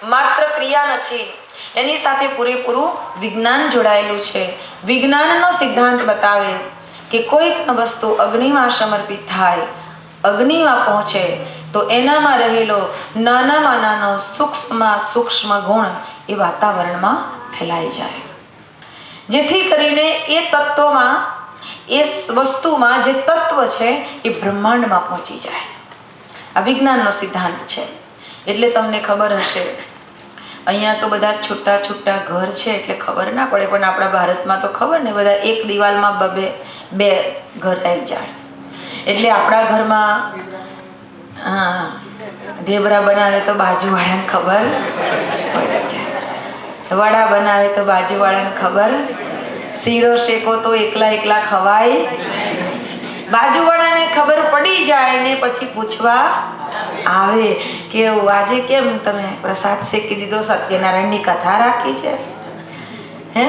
માત્ર ક્રિયા નથી, એની સાથે પૂરેપૂરું વિજ્ઞાન જોડાયેલું છે. વિજ્ઞાનનો સિદ્ધાંત બતાવે કે કોઈ પણ વસ્તુ અગ્નિમાં સમર્પિત થાય, અગ્નિમાં પહોંચે તો એનામાં રહેલો નાનામાં નાનો સૂક્ષ્મમાં સૂક્ષ્મ ગુણ એ વાતાવરણમાં ફેલાઈ જાય, જેથી કરીને એ તત્વમાં, એ વસ્તુમાં જે તત્વ છે એ બ્રહ્માંડમાં પહોંચી જાય. આ વિજ્ઞાનનો સિદ્ધાંત છે. એટલે તમને ખબર હશે, અહીંયા તો બધા છૂટા છૂટા ઘર છે એટલે ખબર ના પડે, પણ આપણા ભારતમાં તો ખબર ને, બધા એક દિવાલમાં બે ઘર આવી જાય. એટલે આપણા ઘરમાં ઢેબરા બનાવે તો બાજુવાળાને ખબર પડે જાય, વડા બનાવે તો બાજુવાળાને ખબર, શીરો શેકો તો એકલા એકલા ખવાય, બાજુવાળાને ખબર પડી જાય ને પછી પૂછવા આવે કે આજે કેમ તમે પ્રસાદ શેકી દીધો, સત્યનારાયણની કથા રાખી છે? હે,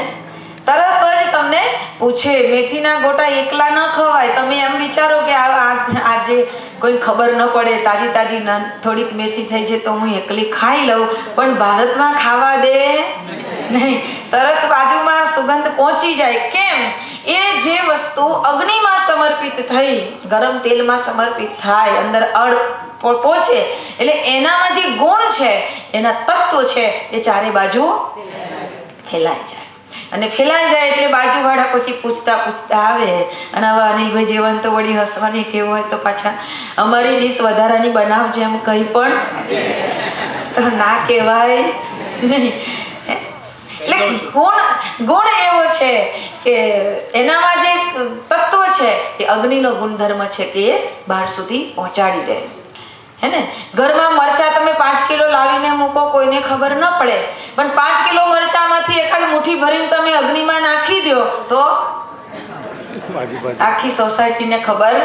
તરત જ તમને પૂછે. મેથીના ગોટા એકલા ન ખવાય. તમે એમ વિચારો કે આજે કોઈ ખબર ન પડે, તાજી તાજી થોડીક મેથી થઈ છે તો હું એકલી ખાઈ લઉં, પણ ભારતમાં ખાવા દે નહીં, તરત બાજુમાં સુગંધ પહોંચી જાય. કેમ? એ જે વસ્તુ અગ્નિમાં સમર્પિત થઈ, ગરમ તેલમાં સમર્પિત થાય, અંદર પહોંચે એટલે એનામાં જે ગુણ છે, એના તત્વ છે, એ ચારે બાજુ ફેલાઈ જાય. અને ફેલાઈ જાય એટલે બાજુવાળા પછી પૂછતા આવે. અને આવા અનિલભાઈ જેવાને તો વળી હસવાની ટેવ હોય તો પાછા અમારી ડીશ વધારાની બનાવજો એમ કંઈ પણ તો ના કહેવાય નહીં. એટલે ગુણ એવો છે કે એનામાં જે તત્વ છે એ અગ્નિનો ગુણધર્મ છે કે એ બહાર સુધી પહોંચાડી દે. હે ને, ઘરમાં મરચા તમે 5 કિલો લાવીને મૂકો, કોઈને ખબર ન પડે, પણ 5 કિલો મરચામાંથી એકાદ મુઠ્ઠી ભરીને તમે અગ્નિમાં નાખી દો તો આખી સોસાયટીને ખબર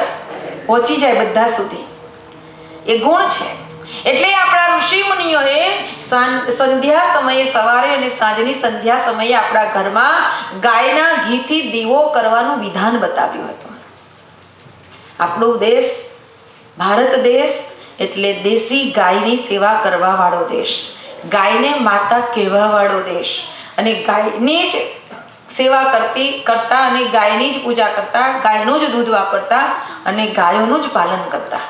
પહોંચી જાય બધા સુધી. એ ગુણ છે. એટલે આપણા ઋષિ મુનિઓએ સંધ્યા સમયે, સવારે અને સાંજની સંધ્યા સમયે આપણા ઘરમાં ગાયના ઘીથી દીવો કરવાનું વિધાન બતાવ્યું હતું. આપણો દેશ ભારત દેશ એટલે દેશી ગાયની સેવા કરવા વાળો દેશ, ગાયને માતા કહેવા વાળો દેશ, અને ગાયની જ સેવા કરતા અને ગાયની જ પૂજા કરતા, ગાયનું જ દૂધ વાપરતા અને ગાયોનું જ પાલન કરતા.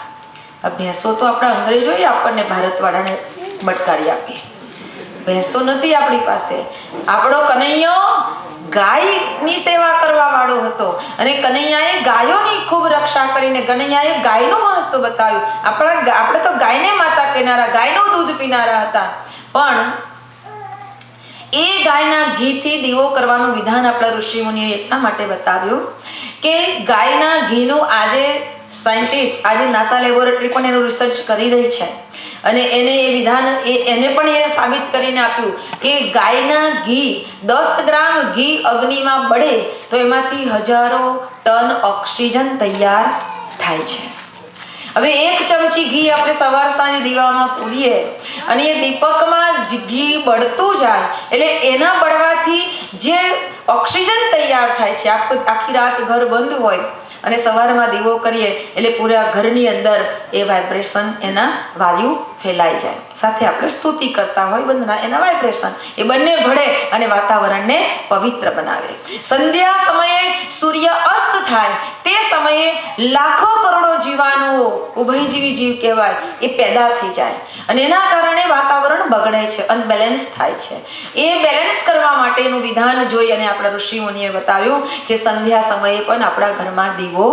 આ ભેંસો તો આપણા અંગ્રેજોએ આપણને ભારતવાળાને બટકારી આપી. ભેંસો નથી આપણી પાસે. આપણો કનૈયો ગાયની સેવા કરવા વાળો હતો અને કનૈયાએ ગાયોની ખૂબ રક્ષા કરીને કનૈયાએ ગાયનું મહત્વ બતાવ્યું. આપણે તો ગાયને માતા કહેનારા, ગાયનું દૂધ પીનારા હતા, પણ એ ગાયના ઘીથી દીવો કરવાનું વિધાન આપણા ઋષિ મુનિઓએ એટલા માટે બતાવ્યું કે ગાયના ઘીનું આજે સાયન્ટિસ્ટ, આજે નાસા લેબોરેટરી પણ એનું રિસર્ચ કરી રહી છે અને એને એ વિધાન એને પણ એ સાબિત કરીને આપ્યું કે ગાયના ઘી 10 ગ્રામ ઘી અગ્નિમાં બળે તો એમાંથી હજારો ટન ઓક્સિજન તૈયાર થાય છે. હવે 1 ચમચી ઘી આપણે સવાર સાંજ દીવામાં પૂરીએ અને એ દીપકમાં ઘી બળતું જાય એટલે એના બળવાથી જે ઓક્સિજન તૈયાર થાય છે, આખી રાત ઘર બંધ હોય અને સવારમાં દીવો કરીએ એટલે પૂરા ઘરની અંદર એ વાઇબ્રેશન, એના વાયુ ફેલાઈ જાય. સાથે આપણે સ્તુતિ કરતા હોય વંદના, એના વાઇબ્રેશન એ બંને ભળે અને વાતાવરણને પવિત્ર બનાવે. સંધ્યા સમયે સૂર્ય અસ્ત થાય તે સમયે લાખો કરોડો જીવાણુઓ, ઉભયજીવી જીવ કહેવાય, એ પેદા થઈ જાય અને એના કારણે વાતાવરણ બગડે છે, અનબેલેન્સ થાય છે. એ બેલેન્સ કરવા માટેનું વિધાન જોઈ અને આપણા ઋષિ મુનિએ બતાવ્યું કે સંધ્યા સમયે પણ આપણા ઘરમાં દીવો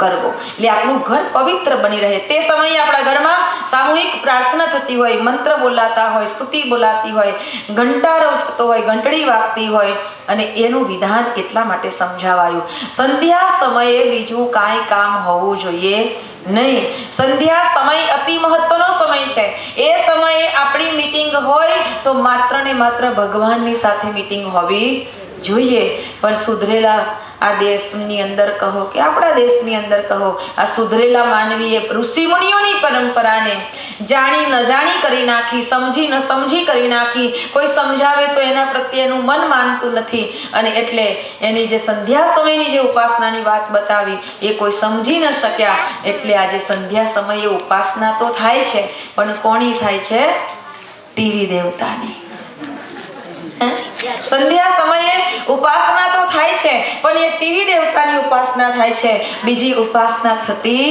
કરવો એટલે આપણું ઘર પવિત્ર બની રહે. તે સમયે આપણા ઘરમાં સામૂહિક પ્રાર્થના થતી હોય, મંત્ર બોલાતા હોય, સ્તુતિ બોલાતી હોય, ઘંટારો થતો હોય, ઘંટડી વાગતી હોય અને એનું વિધાન એટલા માટે સમજાવાયું. સંધ્યા સમયે બીજું કાંઈ કામ હોવું જોઈએ નહીં. સંધ્યા સમય અતિ મહત્વનો સમય છે. એ સમયે આપણી મીટિંગ હોય તો માત્ર ને માત્ર ભગવાનની સાથે મીટિંગ હોવી જોઈએ. પણ સુધરેલા આ દેશની અંદર કહો કે આપણા દેશની અંદર કહો, આ સુધરેલા માનવીએ ઋષિ મુનિઓની પરંપરાને જાણી ન જાણી કરી નાખી, સમજી ન સમજી કરી નાખી. કોઈ સમજાવે તો એના પ્રત્યેનું મન માનતું નથી અને એટલે એની જે સંધ્યા સમયની જે ઉપાસનાની વાત બતાવી એ કોઈ સમજી ન શક્યા. એટલે આજે સંધ્યા સમયે ઉપાસના તો થાય છે પણ કોની થાય છે? ટીવી દેવતાની. સંધ્યા સમયે ઉપાસના તો થાય છે, પણ એ ટીવી દેવતાની ઉપાસના થાય છે, બીજી ઉપાસના થતી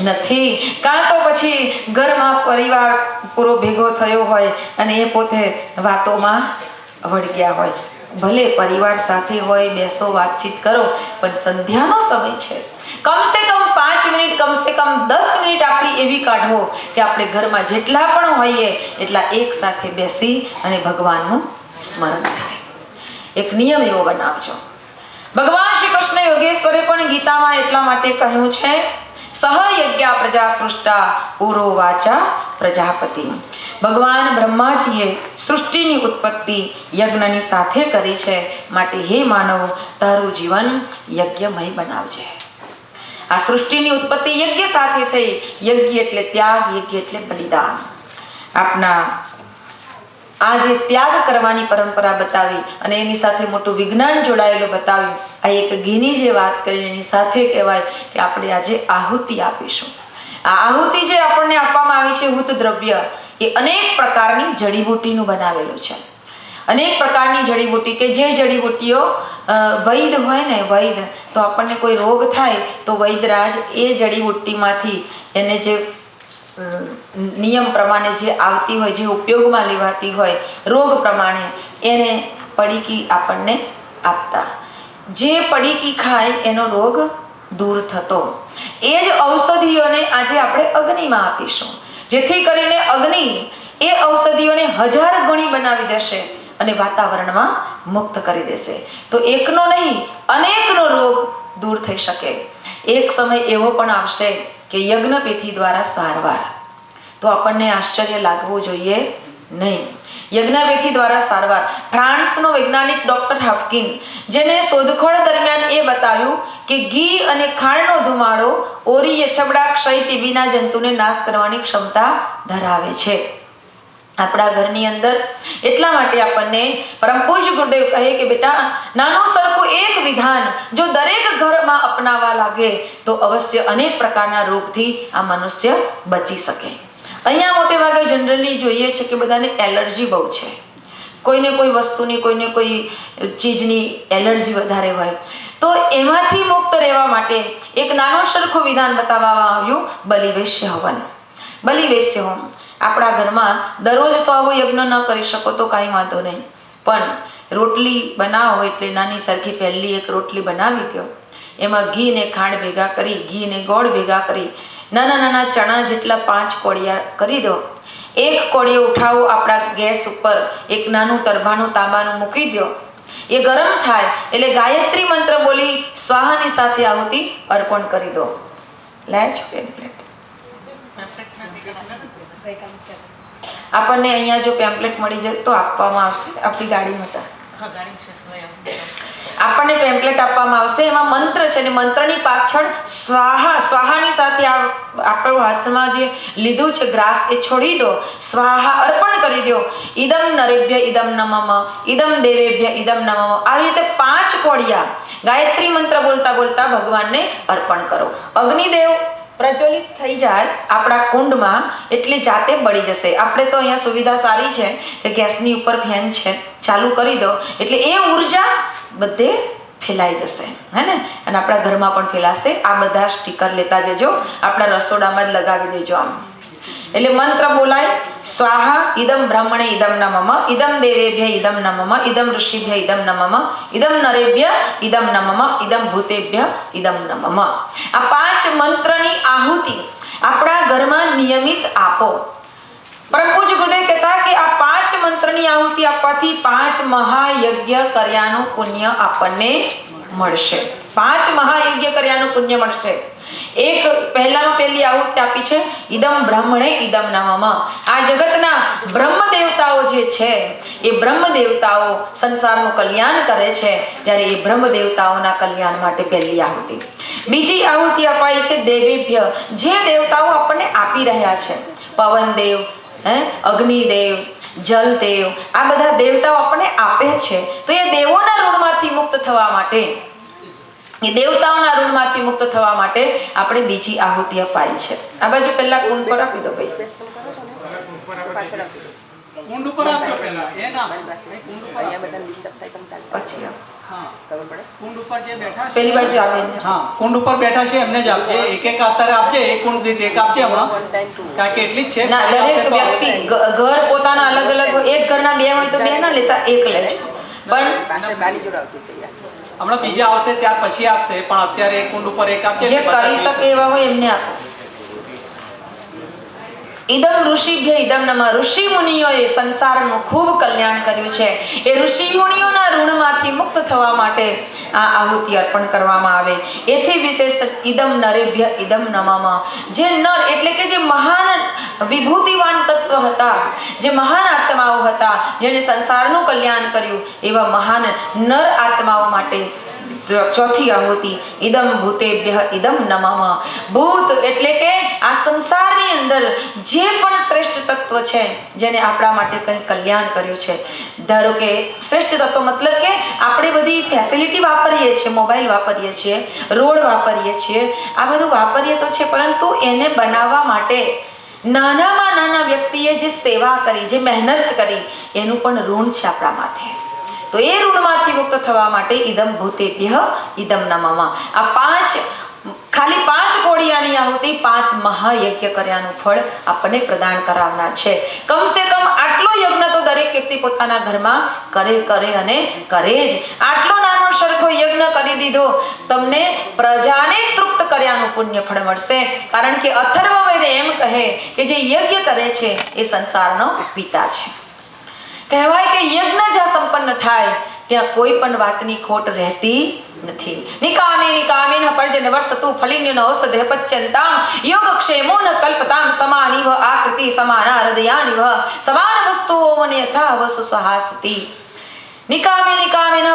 નથી. કાં તો પછી ઘરમાં પરિવાર પૂરો ભેગો થયો હોય અને એ પોતે વાતોમાં વળગ્યા હોય. ભલે પરિવાર સાથે હોય, બેસો, વાતચીત કરો, પણ સંધ્યાનો સમય છે. કમસે કમ 5 મિનિટ, કમસે કમ 10 મિનિટ આપણી એવી કાઢવો કે આપણે ઘરમાં જેટલા પણ હોઈએ એટલા એક સાથે બેસી અને ભગવાનનું સ્મરણ થાય. એક નિયમ એવો બનાવજો. ભગવાન શ્રી કૃષ્ણ યોગેશ્વરે પણ ગીતામાં એટલા માટે કહ્યું છે, સહયજ્ઞા પ્રજા સૃષ્ટા પૂરો વાચા પ્રજાપતિ. ભગવાન બ્રહ્માજીએ સૃષ્ટિની ઉત્પત્તિ યજ્ઞની સાથે કરી છે, માટે હે માનવ, તારું જીવન યજ્ઞમય બનાવજે. આ સૃષ્ટિની ઉત્પત્તિ યજ્ઞ સાથે થઈ. યજ્ઞ એટલે ત્યાગ, યજ્ઞ એટલે બલિદાન. આપના આ જે ત્યાગ કરવાની પરંપરા બતાવી અને એની સાથે મોટું વિજ્ઞાન જોડાયેલું બતાવ્યું. આ એક ઘીની જે વાત કરી એની સાથે કહેવાય કે આપણે આજે આહુતિ આપીશું. આ આહુતિ જે આપણને આપવામાં આવી છે, હુત દ્રવ્ય, એ અનેક પ્રકારની જડીબુટ્ટીનું બનાવેલું છે. અનેક પ્રકારની જડીબુટ્ટી કે જે જડીબુટ્ટીઓ વૈદ હોય ને, વૈદ તો આપણને કોઈ રોગ થાય તો વૈદરાજ એ જડીબુટ્ટીમાંથી એને જે નિયમ પ્રમાણે જે આવતી હોય, જે ઉપયોગમાં લેવાતી હોય રોગ પ્રમાણે, એને પડીકી આપણને આપતા. જે પડીકી ખાય એનો રોગ દૂર થતો. એ જ ઔષધિઓને આજે આપણે અગ્નિમાં આપીશું, જેથી કરીને અગ્નિ એ ઔષધિઓને 1000 ગણી બનાવી દેશે અને વાતાવરણમાં મુક્ત કરી દેશે. તો એકનો નહીં, અનેકનો રોગ દૂર થઈ શકે. એક સમય એવો પણ આવશે કે યજ્ઞપેથી દ્વારા સારવાર. તો આપણને આશ્ચર્ય લાગવું જોઈએ નહીં. યજ્ઞપેથી દ્વારા સારવાર. ફ્રાન્સનો વૈજ્ઞાનિક ડોક્ટર હાફકિન, જેને શોધખોળ દરમિયાન એ બતાવ્યું કે ઘી અને ખાંડનો ધુમાડો ઓરી, એચબડા, ક્ષય, ટીબીના જંતુને નાશ કરવાની ક્ષમતા ધરાવે છે. આપણા ઘરની અંદર એટલા માટે આપણને પરમ પૂજ્ય ગુરુદેવ કહે કે બેટા, નાનું સરખું એક વિધાન જો દરેક ઘરમાં અપનાવવા લાગે તો અવશ્ય અનેક પ્રકારના રોગથી આ મનુષ્ય બચી શકે. અહીંયા મોટે ભાગે જનરલી જોઈએ છે કે બધાને એલર્જી બહુ છે. કોઈને કોઈ વસ્તુની, કોઈને કોઈ ચીજની એલર્જી વધારે હોય. તો એમાંથી મુક્ત રહેવા માટે એક નાનું સરખું વિધાન બતાવવામાં આવ્યું, બલિવેશ્ય હવન. બલિવેશ્ય હોમ. આપણા ઘરમાં દરરોજ તો આવો યજ્ઞ ન કરી શકો તો કાંઈ વાંધો નહીં, પણ રોટલી બનાવો એટલે નાની સરખી પહેલી એક રોટલી બનાવી દો. એમાં ઘી ને ખાંડ ભેગા કરી, ઘી ને ગોળ ભેગા કરી, નાના નાના ચણા જેટલા 5 કોળિયા કરી દો. એક કોળિયો ઉઠાવો, આપણા ગેસ ઉપર એક નાનું તરભાનું તાંબાનું મૂકી દો. એ ગરમ થાય એટલે ગાયત્રી મંત્ર બોલી સ્વાહાની સાથે આહુતિ અર્પણ કરી દો. લેજ પેમ્પલેટ આપણને અહીંયા જો પેમ્પલેટ મળી જશે તો આપવામાં આવશે. આપણી ગાડીમાં આપણને પેમ્પલેટ આપવામાં આવશે. એમાં મંત્ર છે અને મંત્રની પાછળ સ્વાહા, સ્વાહાની સાથે આપણો હાથમાં જે લીધું છે ગ્રાસ એ છોડી દો, સ્વાહા અર્પણ કરી દો. ઇદમ નરેભ્ય ઇદમ નમઃ, ઇદમ દેવેભ્ય ઇદમ નમઃ. આવી રીતે 5 કોળિયા ગાયત્રી મંત્ર બોલતા બોલતા ભગવાનને અર્પણ કરો. અગ્નિદેવ પ્રજ્વલિત થઈ જાય આપણા કુંડમાં એટલે જાતે બળી જશે. આપણે તો અહીંયા સુવિધા સારી છે કે ગેસની ઉપર ફેન છે, ચાલુ કરી દો એટલે એ ઉર્જા બધે ફેલાઈ જશે, હે ને? અને આપણા ઘરમાં પણ ફેલાશે. આ બધા સ્ટીકર લેતા જજો, આપણા રસોડામાં જ લગાવી દેજો આમ. એટલે મંત્ર બોલાય, સ્વાહા ઇદમ બ્રહ્મણે ઇદમ નમઃ, ઇદમ દેવેભ્ય ઇદમ નમઃ, ઇદમ ઋષિભ્ય ઇદમ નમઃ, ઇદમ નરેભ્ય ઇદમ નમઃ, ઇદમ ભૂતેભ્ય ઇદમ નમઃ. આ 5 મંત્રની આહુતિ આપણા ઘરમાં નિયમિત આપો. પરમ પૂજ્ય ગુરુદેવ કહેતા કે આ 5 મંત્રની આહુતિ આપવાથી 5 મહાયજ્ઞ કર્યાનું પુણ્ય આપણને મળશે. 5 મહાયજ્ઞ કર્યાનું પુણ્ય મળશે. એક પહેલામાં પહેલી આહુતિ આપી છે ઇદમ બ્રહ્મણે ઇદમ નમઃ. આ જગતના બ્રહ્મ દેવતાઓ જે છે એ બ્રહ્મ દેવતાઓ સંસારનું કલ્યાણ કરે છે, ત્યારે એ બ્રહ્મ દેવતાઓના કલ્યાણ માટે પહેલી આહુતિ. બીજી આહુતિ અપાઈ છે દેવેભ્ય, જે દેવતાઓ આપણને આપી રહ્યા છે. પવનદેવ, અગ્નિદેવ, જલદેવ, આ બધા દેવતાઓ આપણને આપે છે. તો એ દેવોના ઋણમાંથી મુક્ત થવા માટે, એ દેવતાઓના ઋણમાંથી મુક્ત થવા માટે આપણે બીજી આહુતિ અપાઈ છે. આ બાજુ પહેલા કુંડ પર આપી દો ભાઈ. કુંડ ઉપર આપજો પહેલા એ ના કુંડ ઉપર પછી હા કુંડ ઉપર જે બેઠા છે પેલી બાજુ આવે હા કુંડ ઉપર બેઠા છે એમને જ આપજે એક અત્યારે આપજે એક કુંડ દીઠ એક આપજે હમણાં કારણ કે એટલી જ છે ના, દરેક વ્યક્તિ ઘર પોતાના અલગ અલગ હોય. એક ઘરના 2 હોય તો 2 ના લેતા, એક લેજો. પણ હમણાં બીજા આવશે ત્યાર પછી આપશે પણ અત્યારે એક કુંડ ઉપર એક આપજે જે કરી શકે એવા હોય એમને આપો. ઇદમ ઋષિભ્ય ઇદમ નમઃ. ઋષિ મુનિઓએ સંસારનું ખૂબ કલ્યાણ કર્યું છે. એ ઋષિ મુનિઓના ઋણમાંથી મુક્ત થવા માટે આ આહુતિ અર્પણ કરવામાં આવે. એથી વિશેષ ઇદમ નરેભ્ય ઇદમ નમઃ. જે નર એટલે કે જે મહાન વિભૂતિવાન તત્વ હતા, જે મહાન આત્માઓ હતા, જેને સંસારનું કલ્યાણ કર્યું, એવા મહાન નર આત્માઓ માટે ચોથી આહુતિ ઇદમ ભૂતેભ્ય ઇદમ નમઃ. ભૂત એટલે કે આ સંસારની અંદર જે પણ શ્રેષ્ઠ તત્વ છે, જેને આપણા માટે કંઈ કલ્યાણ કર્યું છે. ધારો કે શ્રેષ્ઠ તત્વ મતલબ કે આપણે બધી ફેસિલિટી વાપરીએ છીએ, મોબાઈલ વાપરીએ છીએ, રોડ વાપરીએ છીએ, આ બધું વાપરીએ તો છે, પરંતુ એને બનાવવા માટે નાનામાં નાના વ્યક્તિએ જે સેવા કરી, જે મહેનત કરી, એનું પણ ઋણ છે આપણા માથે. તો એ ઋણમાંથી મુક્ત થવા માટે ઇદમ ભૂતેભ્ય ઇદમ નમઃ. આ 5 ખાલી 5 કોડિયાની આહુતિ 5 મહાયજ્ઞ કર્યાનું ફળ આપણને પ્રદાન કરાવનાર છે. કમસે કમ આટલો યજ્ઞ તો દરેક વ્યક્તિ પોતાના ઘરમાં કરે અને કરે જ. આટલો નાનો સરખો યજ્ઞ કરી દીધો, તમને પ્રજાને તૃપ્ત કર્યાનું પુણ્ય ફળ મળશે. કારણ કે અથર્વવેદ એમ કહે કે જે યજ્ઞ કરે છે એ સંસારનો પિતા છે. કહેવાય કે યજ્ઞ જ્યાં સંપન્ન થાય ત્યાં કોઈ પણ વાતની ખોટ રહેતી નથી. નિકામે નિકામેન પર્જન વર્ષતુ ફલિન્યન ઔષધે પચ્યંતામ યોગક્ષેમો ન કલ્પતામ સમાનિવ આકૃતિ સમાના હૃદયાનિવ સમાન વસ્તુઓ મને યથા વસુ સહાસતી. નિકામે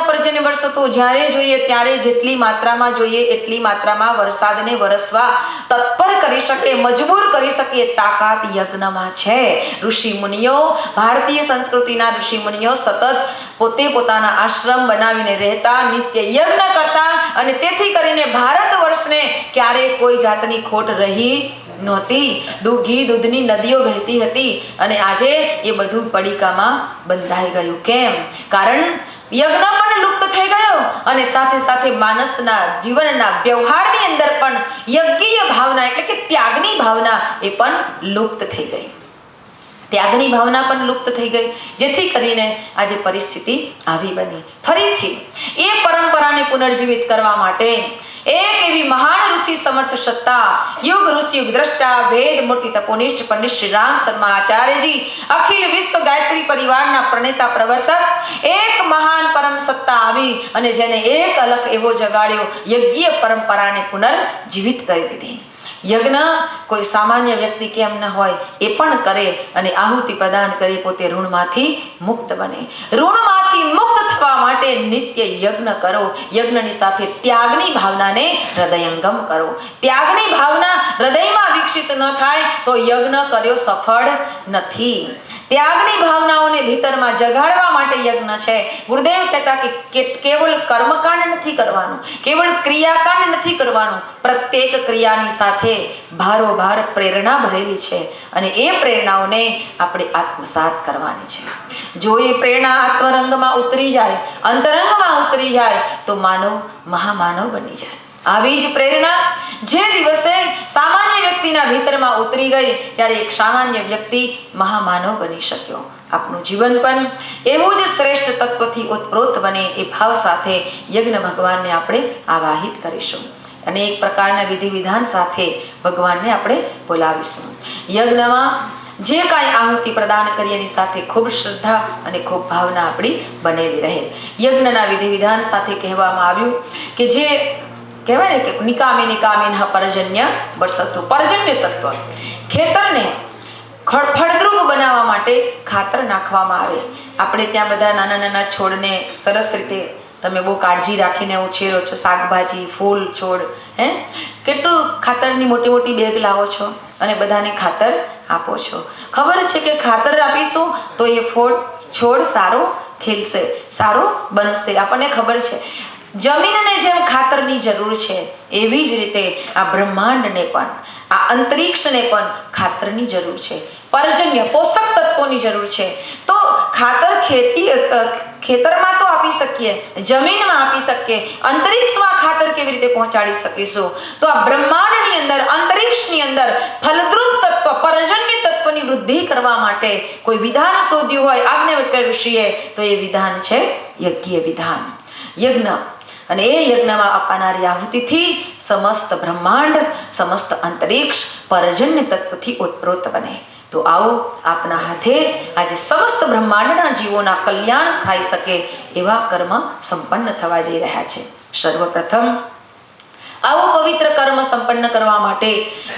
પર્જન વર્ષતુ. જ્યારે જોઈએ ત્યારે જેટલી માત્રામાં જોઈએ એટલી માત્રામાં વરસાદને વરસવા તત્પર કરી શકે, મજબૂર કરી શકે તાકાત યજ્ઞમાં છે. ઋષિ મુનિઓ, ભારતીય સંસ્કૃતિના ઋષિ મુનિઓ સતત પોતે પોતાના આશ્રમ બનાવીને રહેતા, નિત્ય યજ્ઞ કરતા, અને તેથી કરીને ભારત વર્ષને ક્યારેય કોઈ જાતની ખોટ રહી નહોતી. ઘી દૂધની નદીઓ વહેતી હતી અને આજે એ બધું પડીકામાં બંધાઈ ગયું. કેમ? કારણ યજ્ઞ પણ લુપ્ત થઈ ગયો અને સાથે સાથે માણસના જીવનના વ્યવહારની અંદર પણ યજ્ઞીય ભાવના એટલે કે ત્યાગની ભાવના એ પણ લુપ્ત થઈ ગઈ. ત્યાગની ભાવના પણ લુપ્ત થઈ ગઈ, જેથી કરીને આજે પરિસ્થિતિ આવી બની. ફરીથી એ પરંપરાને પુનર્જીવિત કરવા માટે એક એવી મહાન ઋષિ સમર્થ સત્તા, યુગ ઋષિ યુગ દ્રષ્ટા, વેદ મૂર્તિ તપોનિષ્ઠ પંડિત શ્રી રામ શર્મા આચાર્યજી, અખિલ વિશ્વ ગાયત્રી પરિવારના પ્રણેતા પ્રવર્તક, એક મહાન પરમ સત્તા આવી અને જેને એક અલગ એવો જગાડ્યો, યજ્ઞીય પરંપરાને પુનર્જીવિત કરી દીધી. યજ્ઞ કોઈ સામાન્ય વ્યક્તિ કેમ ન હોય એ પણ કરે અને આહુતિ પ્રદાન કરી પોતે ઋણમાંથી મુક્ત બને. ઋણમાંથી મુક્ત થવા માટે નિત્ય યજ્ઞ કરો. યજ્ઞની સાથે ત્યાગની ભાવનાને હૃદયંગમ કરો. ત્યાગની ભાવના હૃદયમાં વિકસિત ન થાય તો યજ્ઞ કર્યો સફળ નથી. ત્યાગની ભાવનાઓને ભીતરમાં જગાડવા માટે યજ્ઞ છે. ગુરુદેવ કહેતા કે કેવળ કર્મકાંડ નથી કરવાનું, કેવળ ક્રિયાકાંડ નથી કરવાનું, પ્રત્યેક ક્રિયાની સાથે ભારોભાર પ્રેરણા ભરેલી છે અને એ પ્રેરણાઓને આપણે આત્મસાત કરવાની છે. જો એ પ્રેરણા આત્મરંગમાં ઉતરી જાય, અંતરંગમાં ઉતરી જાય તો માનવ મહામાનવ બની જાય. આવી જ પ્રેરણા જે દિવસે સામાન્ય વ્યક્તિના ભીતરમાં ઉતરી ગઈ ત્યારે એક સામાન્ય વ્યક્તિ મહામાનવ બની શક્યો. આપનું જીવન પણ એવું જ શ્રેષ્ઠ તત્વથી ઉત્પ્રોત બને એ ભાવ સાથે યજ્ઞ ભગવાનને આપણે આવાહિત કરીશું અને એક પ્રકારના વિધિ વિધાન સાથે ભગવાનને આપણે બોલાવીશું. યજ્ઞમાં જે કાંઈ આહુતિ પ્રદાન કરીએ એની સાથે ખૂબ શ્રદ્ધા અને ખૂબ ભાવના આપણી બનેલી રહે. યજ્ઞના વિધિ વિધાન સાથે કહેવામાં આવ્યું કે જે કહેવાય ને કે નિકામે પર્જન્ય વર્ષતું. પર્જન્ય તત્વ ખેતરને ફળદ્રુપ બનાવવા માટે ખાતર નાખવામાં આવે. આપણે ત્યાં બધા નાના નાના છોડને સરસ રીતે તમે બહુ કાળજી રાખીને ઉછેરો છો, શાકભાજી, ફૂલ, છોડ, કેટલું ખાતરની મોટી મોટી બેગ લાવો છો અને બધાને ખાતર આપો છો. ખબર છે કે ખાતર આપીશું તો એ છોડ સારો ખીલશે, સારો બનશે. આપણને ખબર છે. જમીનને જેમ ખાતરની જરૂર છે એવી જ રીતે આ બ્રહ્માંડને પણ, આ અંતરિક્ષને પણ ખાતરની જરૂર છે, પર્જન્ય પોષક તત્વોની જરૂર છે. તો ખાતર ખેતરમાં તો આપી શકીએ, જમીનમાં આપી શકીએ, અંતરિક્ષમાં ખાતર કેવી રીતે પહોંચાડી શકીશું? તો આ બ્રહ્માંડની અંદર, અંતરિક્ષની અંદર ફલદ્રુપ તત્વ, પર્જન્ય તત્વની વૃદ્ધિ કરવા માટે કોઈ વિધાન શોધ્યું હોય આજ્ઞવલ્ક્ય ઋષિએ, તો એ વિધાન છે યજ્ઞ વિધાન, યજ્ઞ. અને એ યજ્ઞમાં અપાનારી આહુતિથી સમસ્ત બ્રહ્માંડ, સમસ્ત અંતરિક્ષ પર્જન્ય તત્વથી ઓતપ્રોત બને. તો આવો આપના હાથે આજે સમસ્ત બ્રહ્માંડના જીવોના કલ્યાણ થઈ શકે એવા કર્મ સંપન્ન થવા જઈ રહ્યા છે. સર્વપ્રથમ આવો પવિત્ર કર્મ સંપન્ન કરવા માટે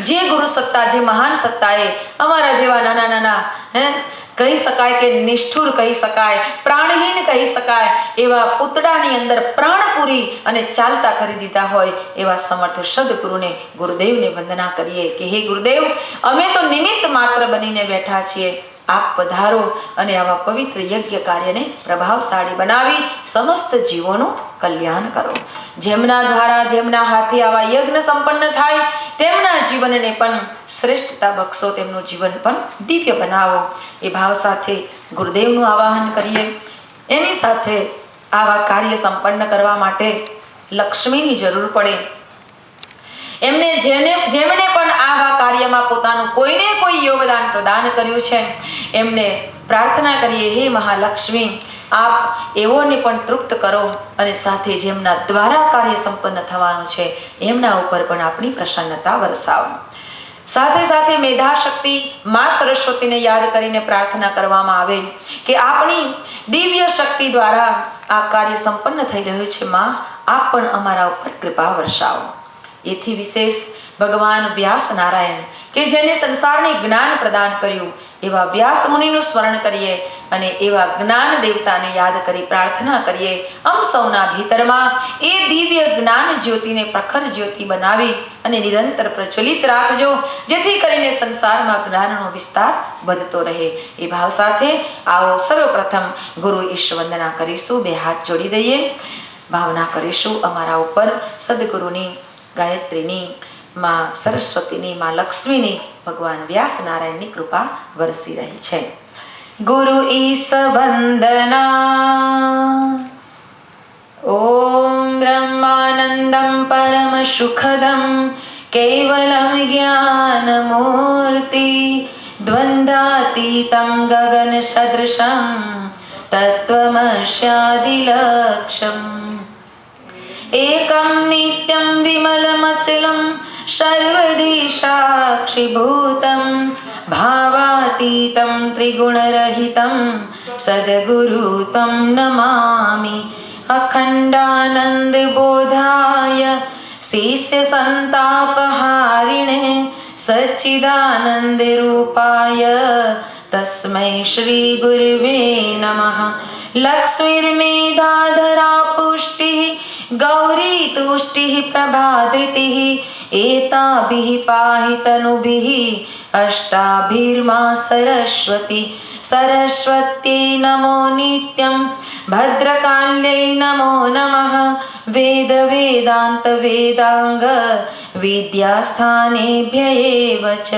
જે ગુરુ સત્તા, જે મહાન સત્તાએ અમારા જેવા નાના નાના કહી શકાય કે નિષ્ઠુર કહી શકાય, પ્રાણહીન કહી શકાય એવા પૂતળાની અંદર પ્રાણપુરી અને ચાલતા કરી દીધા હોય એવા સમર્થ સદગુરુને, ગુરુદેવને વંદના કરીએ કે હે ગુરુદેવ, અમે તો નિમિત્ત માત્ર બનીને બેઠા છીએ, આપ પધારો અને આવા પવિત્ર યજ્ઞ કાર્યને પ્રભાવશાળી બનાવી સમસ્ત જીવોનું કલ્યાણ કરો. જેમના દ્વારા, જેમના હાથે આવા યજ્ઞ સંપન્ન થાય તેમના જીવનને પણ શ્રેષ્ઠતા બક્ષો, તેમનું જીવન પણ દિવ્ય બનાવો. એ ભાવ સાથે ગુરુદેવનું આવાહન કરીએ. એની સાથે આવા કાર્ય સંપન્ન કરવા માટે લક્ષ્મીની જરૂર પડે. જેમણે પણ આવા કાર્યમાં પોતાનું કોઈને કોઈ યોગદાન પ્રદાન કર્યું છે એમને પ્રાર્થના કરીએ, હે મહાલક્ષ્મી, આપ એવોને પણ તૃપ્ત કરો અને સાથે જેમના દ્વારા કાર્ય સંપન્ન થવાનું છે એમના ઉપર પણ આપણી પ્રસન્નતા વરસાવો. સાથે સાથે મેધા શક્તિ મા સરસ્વતીને યાદ કરીને પ્રાર્થના કરવામાં આવે કે આપણી દિવ્ય શક્તિ દ્વારા આ કાર્ય સંપન્ન થઈ રહ્યું છે. માં, આપ પણ અમારા ઉપર કૃપા વરસાવો. એથી વિશેષ ભગવાન વ્યાસ નારાયણ કે જેને સંસારને જ્ઞાન પ્રદાન કર્યું એવા વ્યાસ મુનિનું સ્મરણ કરીએ અને એવા જ્ઞાન દેવતાને યાદ કરી પ્રાર્થના કરીએ. આમ સૌના ભીતરમાં એ દિવ્ય જ્ઞાન જ્યોતિને પ્રખર જ્યોતિ બનાવી અને નિરંતર પ્રજ્વલિત રાખજો, જેથી કરીને સંસારમાં જ્ઞાનનો વિસ્તાર વધતો રહે. એ ભાવ સાથે આવો સર્વપ્રથમ ગુરુ ઈશ વંદના કરીશું. બે હાથ જોડી દઈએ, ભાવના કરીશું અમારા ઉપર સદગુરુની, ગાયત્રીની, માં સરસ્વતીની, માં લક્ષ્મીની, ભગવાન વ્યાસ નારાયણની કૃપા વરસી રહી છે. ગુરુ ઈશ વંદના. ઓમ બ્રહ્માનંદમ પરમ સુખદમ કેવલમ જ્ઞાન મૂર્તિ દ્વંદ્વાતીતમ ગગન સદૃશમ તત્વમસ્યાદિલક્ષમ એકમ નિત્યમ વિમલમચલમ સર્વદી સાક્ષીભૂતમ ભાવાતીતમ ત્રિગુણરહિતમ સદગુરુ તમ નમામિ. અખંડાનંદ બોધાય શિષ્ય સંતાપહારિણે સચ્ચિદાનંદ રૂપાય તસ્મૈ શ્રી ગુરવે નમઃ. લક્ષ્મીર્મેધાધરા પુષ્ટિ ગૌરી તુષ્ટિ પ્રભાધૃતિ એતાભિઃ પાહિ તનુભિઃ અષ્ટાભિર્મા સરસ્વતી. સરસ્વત્यै નમો નિત્યં ભદ્રકાલ્यै નમો નમઃ. વેદ વેદાંત વેદાંગ વિદ્યાસ્થાનેભ્ય એવ ચ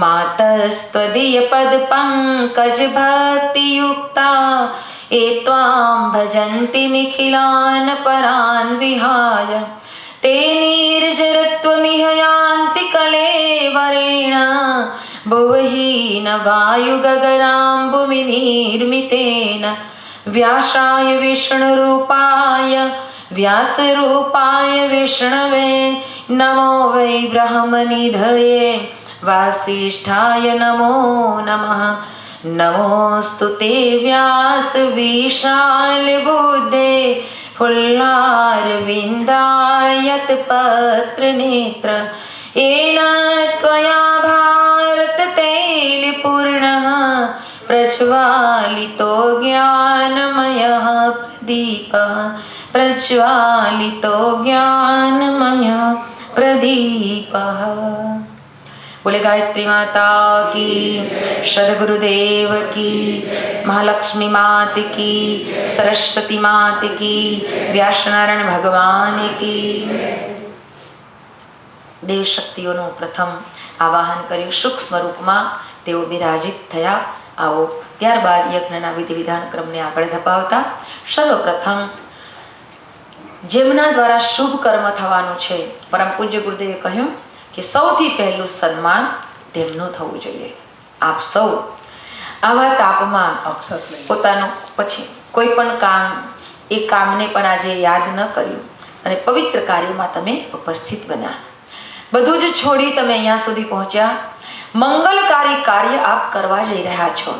માતસ્ત્વદીય પદ પંકજ ભક્તિયુક્તા એત્વાં ભજન્તિ નિખિલાન પરાન વિહાય. તે નિર્જરત્વમિહ યાન્તિ કલેવરેણ ભુવહીન વાયુ ગગનામ્બુમિનિર્મિતેન. વ્યાસાય વિષ્ણુરૂપાય વ્યાસરૂપાય વિષ્ણવે નમો વૈ બ્રહ્મનિધયે વાસિષ્ઠાય નમો નમઃ. નમોસ્તુ તે વ્યાસ વિશાલ બુદ્ધે ફુલ્લારવિંદાયત પત્ર નેત્ર. येन त्वया भारत तैलपूर्णः प्रज्वालितो ज्ञानमयः प्रदीपः. प्रज्वालितो ज्ञानमयः प्रदीपः. बोले गायत्री माता की, सदगुरुदेव की, महालक्ष्मी मात की, सरस्वती मात की, व्यासनारायण भगवान की. દેવ શક્તિઓનું પ્રથમ આવાહન કર્યું. સૂક્ષ્મ રૂપમાં તેઓ બિરાજિત થયા. આવો ત્યારબાદ યજ્ઞના વિધિ વિધાન ક્રમને આગળ ધપાવતા સર્વપ્રથમ જેમના દ્વારા શુભ કર્મ થવાનું છે, પરમ પૂજ્ય ગુરુદેવે કહ્યું કે સૌથી પહેલું સન્માન તેમનું થવું જોઈએ. આપ સૌ આવા તાપમાં પોતાનું પછી કોઈ પણ કામ, એ કામને પણ આજે યાદ ન કર્યું અને પવિત્ર કાર્યમાં તમે ઉપસ્થિત બન્યા. બધું જ છોડી તમે અહીંયા સુધી પહોંચ્યા. મંગલકારી કાર્ય આપ કરવા જઈ રહ્યા છો.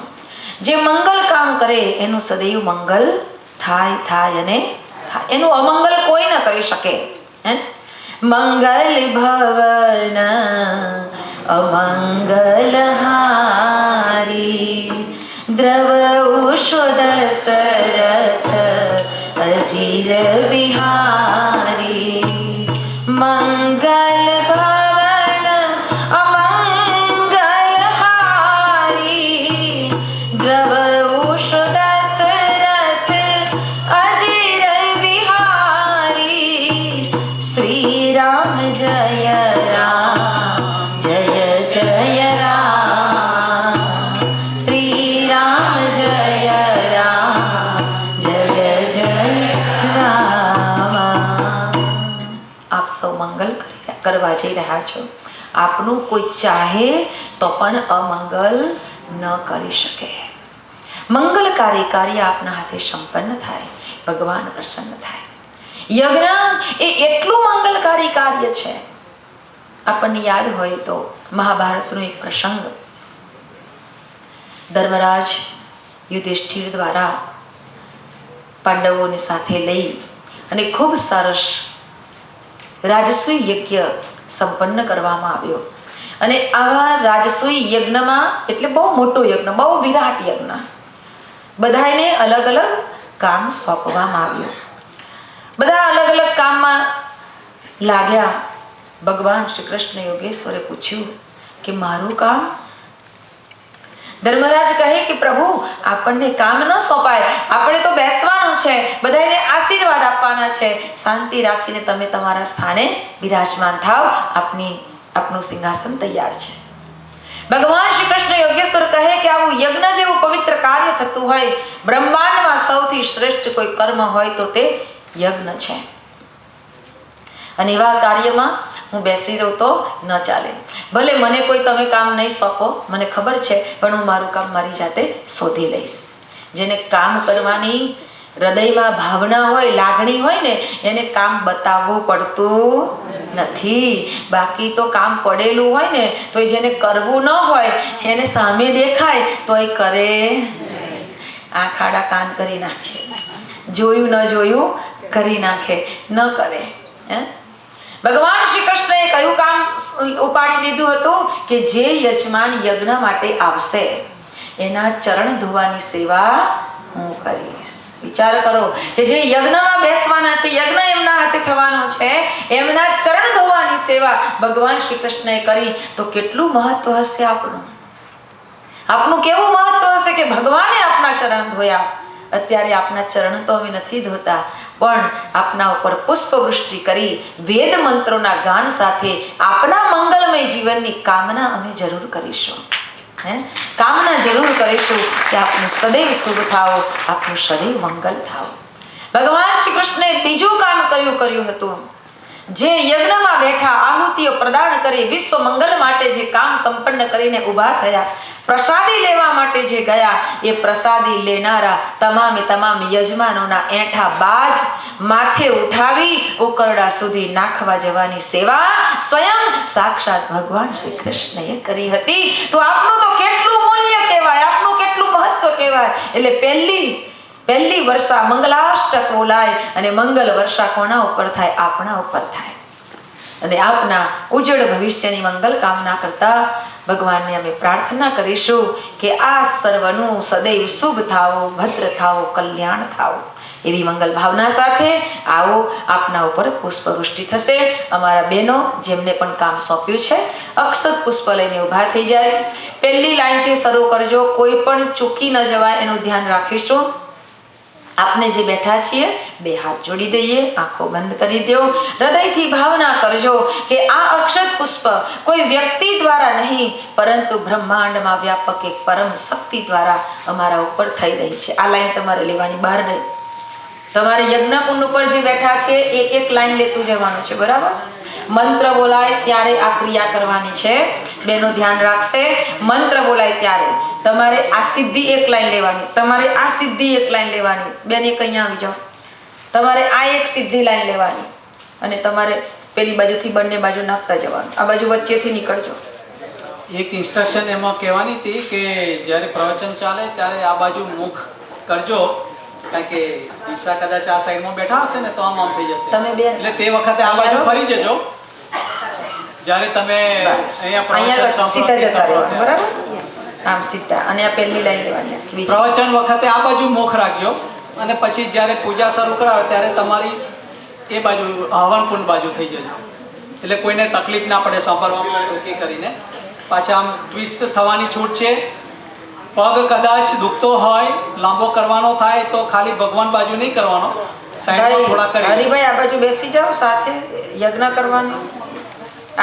જે મંગલ કામ કરે એનું સદૈવ મંગલ થાય થાય અને થાય. એનું અમંગલ કોઈ ન કરી શકે. મંગલ ભવન અમંગલ હારી, દ્રવ ઉષદ સરથ અજીર બિહારી. મંગલ ભવન અમંગલ હારી, દ્રવ ઉષદ સરથ અજીર બિહારી. શ્રી રામ જય રામ જય જય રામ, શ્રી રામ જય રામ જય જય રામ. આપ સૌ મંગલ કરવા જઈ રહ્યા છો. આપનું કોઈ ચાહે તો પણ અમંગલ ન કરી શકે. મંગલકારી કાર્ય આપના હાથે સંપન્ન થાય, ભગવાન પ્રસન્ન થાય. યજ્ઞ એ એટલું મંગલકારી કાર્ય છે. આપણને યાદ હોય તો મહાભારતનો એક પ્રસંગ, ધર્મરાજ યુધિષ્ઠિર દ્વારા પાંડવોને સાથે લઈ અને ખૂબ સરસ રાજસૂય યજ્ઞ સંપન્ન કરવામાં આવ્યો. અને આવા રાજસૂય યજ્ઞમાં, એટલે બહુ મોટો યજ્ઞ, બહુ વિરાટ યજ્ઞ, બધાને અલગ અલગ કામ સોંપવામાં આવ્યું. બધા અલગ અલગ કામમાં લાગ્યા. ભગવાન શ્રી કૃષ્ણ યોગેશ્વરે પૂછ્યું કે મારું કામ? ધર્મરાજ કહે કે પ્રભુ, આપણને કામ ન સોંપાય, આપણે તો બેસવાનું છે, બધાને આશીર્વાદ આપવાના છે. શાંતિ રાખીને તમે તમારા સ્થાને બિરાજમાન થાવ, આપનું સિંહાસન તૈયાર છે. ભગવાન શ્રી કૃષ્ણ યોગેશ્વર કહે કે આવું યજ્ઞ જેવું પવિત્ર કાર્ય થતું હોય, બ્રહ્માંડમાં સૌથી શ્રેષ્ઠ કોઈ કર્મ હોય તો તે યજ્ઞ છે. અને એવા કાર્યમાં હું બેસી રહું તો ન ચાલે. ભલે મને કોઈ તમે કામ નહીં સોંપો, મને ખબર છે, પણ હું મારું કામ મારી જાતે શોધી લઈશ. જેને કામ કરવાની હૃદયમાં ભાવના હોય, લાગણી હોય ને, એને કામ બતાવવું પડતું નથી. બાકી તો કામ પડેલું હોય ને, તો જેને કરવું ન હોય એને સામે દેખાય તો એ કરે, આંખ આડા કાન કરી નાખે, જોયું ન જોયું કરી નાખે, ન કરે. ભગવાન શ્રી કૃષ્ણએ કયું કામ ઉપાડી લીધું હતું કે જે યજમાન યજ્ઞ માટે આવશે એના ચરણ ધોવાની સેવા હું કરીશ. વિચાર કરો કે જે યજ્ઞમાં બેસવાના છે, યજ્ઞ એમના હાથે થવાનો છે, એમના ચરણ ધોવાની સેવા ભગવાન શ્રી કૃષ્ણએ કરી તો કેટલું મહત્વ હશે આપનું. આપનું કેવું મહત્વ હશે કે ભગવાને આપના ચરણ ધોયા. અત્યારે આપના ચરણ તો અમે નથી ધોતા, પણ આપના ઉપર પુષ્પવૃષ્ટિ કરી વેદ મંત્રોના ગાન સાથે આપના મંગલમય જીવનની કામના અમે જરૂર કરીશું. કામના જરૂર કરીશું કે આપનું સદૈવ શુભ થાઓ, આપનું સદૈવ મંગલ થાઓ. ભગવાન શ્રી કૃષ્ણે બીજું કામ કર્યું હતું. જે યજ્ઞમાં બેઠા આહુતિઓ પ્રદાન કરી વિશ્વ મંગલ માટે જે કામ સંપન્ન કરીને ઊભા થયા, પ્રસાદી લેવા માટે જે ગયા, એ પ્રસાદી લેનારા તમામ યજમાનોના એઠા બાજ માથે ઉઠાવી ઉકરડા સુધી નાખવા જવાની સેવા સ્વયં સાક્ષાત ભગવાન શ્રી કૃષ્ણએ કરી હતી. તો આપનું તો કેટલું મૂલ્ય કહેવાય, આપનું કેટલું મહત્વ કહેવાય. એટલે પહેલી વર્ષા મંગલાષ્ટક બોલાય અને મંગલ વર્ષા કોના ઉપર થાય? આપણા ઉપર થાય. અને આપના ઉજ્જવળ ભવિષ્યની મંગલ કામના કરતા ભગવાનને અમે પ્રાર્થના કરીશું કે આ સર્વનું સદૈવ શુભ થાવો, ભદ્ર થાવો, કલ્યાણ થાવો એવી મંગલ ભાવના સાથે આવો આપના ઉપર પુષ્પવૃષ્ટિ થશે. અમારા બહેનો જેમને પણ કામ સોંપ્યું છે અક્ષત પુષ્પ લઈને ઊભા થઈ જાય. પહેલી લાઈનથી શરૂ કરજો, કોઈ પણ ચૂકી ન જવાય એનું ધ્યાન રાખીશું. આપને જે બેઠા છીએ બે હાથ જોડી દઈએ, આંખો બંધ કરી દો, હૃદયથી ભાવના કરજો કે આ અક્ષત પુષ્પ કોઈ વ્યક્તિ દ્વારા નહીં પરંતુ બ્રહ્માંડમાં વ્યાપક એક પરમ શક્તિ દ્વારા અમારા ઉપર થઈ રહી છે. આ લાઈન તમારે લેવાની બહાર નહીં. તમારે યજ્ઞકુંડ ઉપર જે બેઠા છે એક એક લાઈન લેતું જવાનું છે, બરાબર? મંત્ર બોલાય ત્યારે આ ક્રિયા કરવાની છે. બેનો ધ્યાન રાખશે, મંત્ર બોલાય ત્યારે તમારે આ સીધી એક લાઈન લેવાની, તમારે આ સીધી એક લાઈન લેવાની. બેન એક અહીંયા આવી જાઓ. તમારે આ એક સીધી લાઈન લેવાની અને તમારે પેલી બાજુથી બંને બાજુ નાખતા જવાનું. આ બાજુ વચ્ચેથી નીકળજો. એક ઇન્સ્ટ્રક્શન એમાં કહેવાની હતી કે જ્યારે પ્રવચન ચાલે ત્યારે આ બાજુ મુખ કરજો, કારણ કે દિશા કદાચ આ સાઈડમાં બેઠા હશે ને તો આમ થઈ જશે. તમે બે એટલે તે વખતે આ બાજુ ફરી જજો જ્યારે તમે અહીંયા સીધા જતા રહેવાનું, બરાબર? આમ સીધા. અને આ પહેલી લાઈન લેવાની. પ્રવચન વખતે આ બાજુ મુખ રાખજો અને પછી જ્યારે પૂજા શરૂ કરાવે ત્યારે તમારી એ બાજુ હવન કુંડ બાજુ થઈ જજો, એટલે કોઈને તકલીફ ના પડે સાંભળવામાં. ટૂંકી કરીને પાછા આમ ટ્વિસ્ટ થવાની છૂટ છે. પગ કદાચ દુખતો હોય, લાંબો કરવાનો થાય તો ખાલી ભગવાન બાજુ નહીં કરવાનો, સાઈડમાં થોડા કરી. હરિભાઈ આ બાજુ બેસી જાઓ, સાથે યજ્ઞ કરવાનું.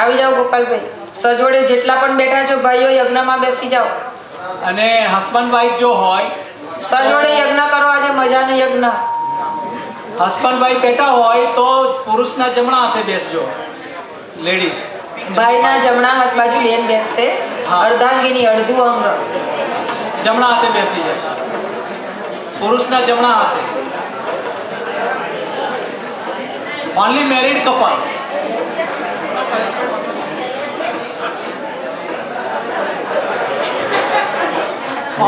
આવી જાઓ ગોપાલભાઈ, સજોડે જેટલા પણ બેઠા છો ભાઈઓ યજ્ઞમાં બેસી જાઓ. અને હસબન્ડ વાઈફ જો હોય સજોડે યજ્ઞ કરો, આજે મજાનો યજ્ઞ. હસબન્ડ વાઈફ બેઠા હોય તો પુરુષના જમણા હાથે બેસજો, લેડીઝ. ભાઈના જમણા હાથ બાજુ બેન બેસશે, અર્ધાંગીની અડધું અંગ જમણા હાથે બેસી જાય, પુરુષના જમણા હાથે. Only married couple.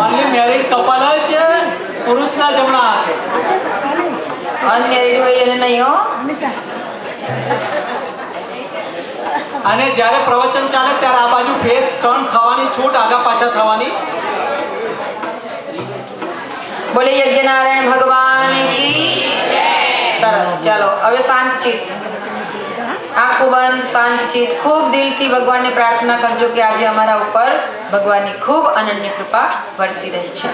Only married couple જ પુરુષના જમણા હાથે. અનમેરિડ હોય એને નહીં હો. અને જ્યારે પ્રવચન ચાલે ત્યારે આ બાજુ ફેસ ટર્ન થવાની છૂટ, આગા પાછા થવાની. બોલે યજ્ઞનારાયણ ભગવાન કી જય. સરસ. ચાલો હવે શાંત ચિત્ત, આંખો બંધ, શાંત ચિત્ત. ખૂબ દિલથી ભગવાનને પ્રાર્થના કરજો કે આજે અમારા ઉપર ભગવાનની ખૂબ અનન્ય કૃપા વરસી રહી છે.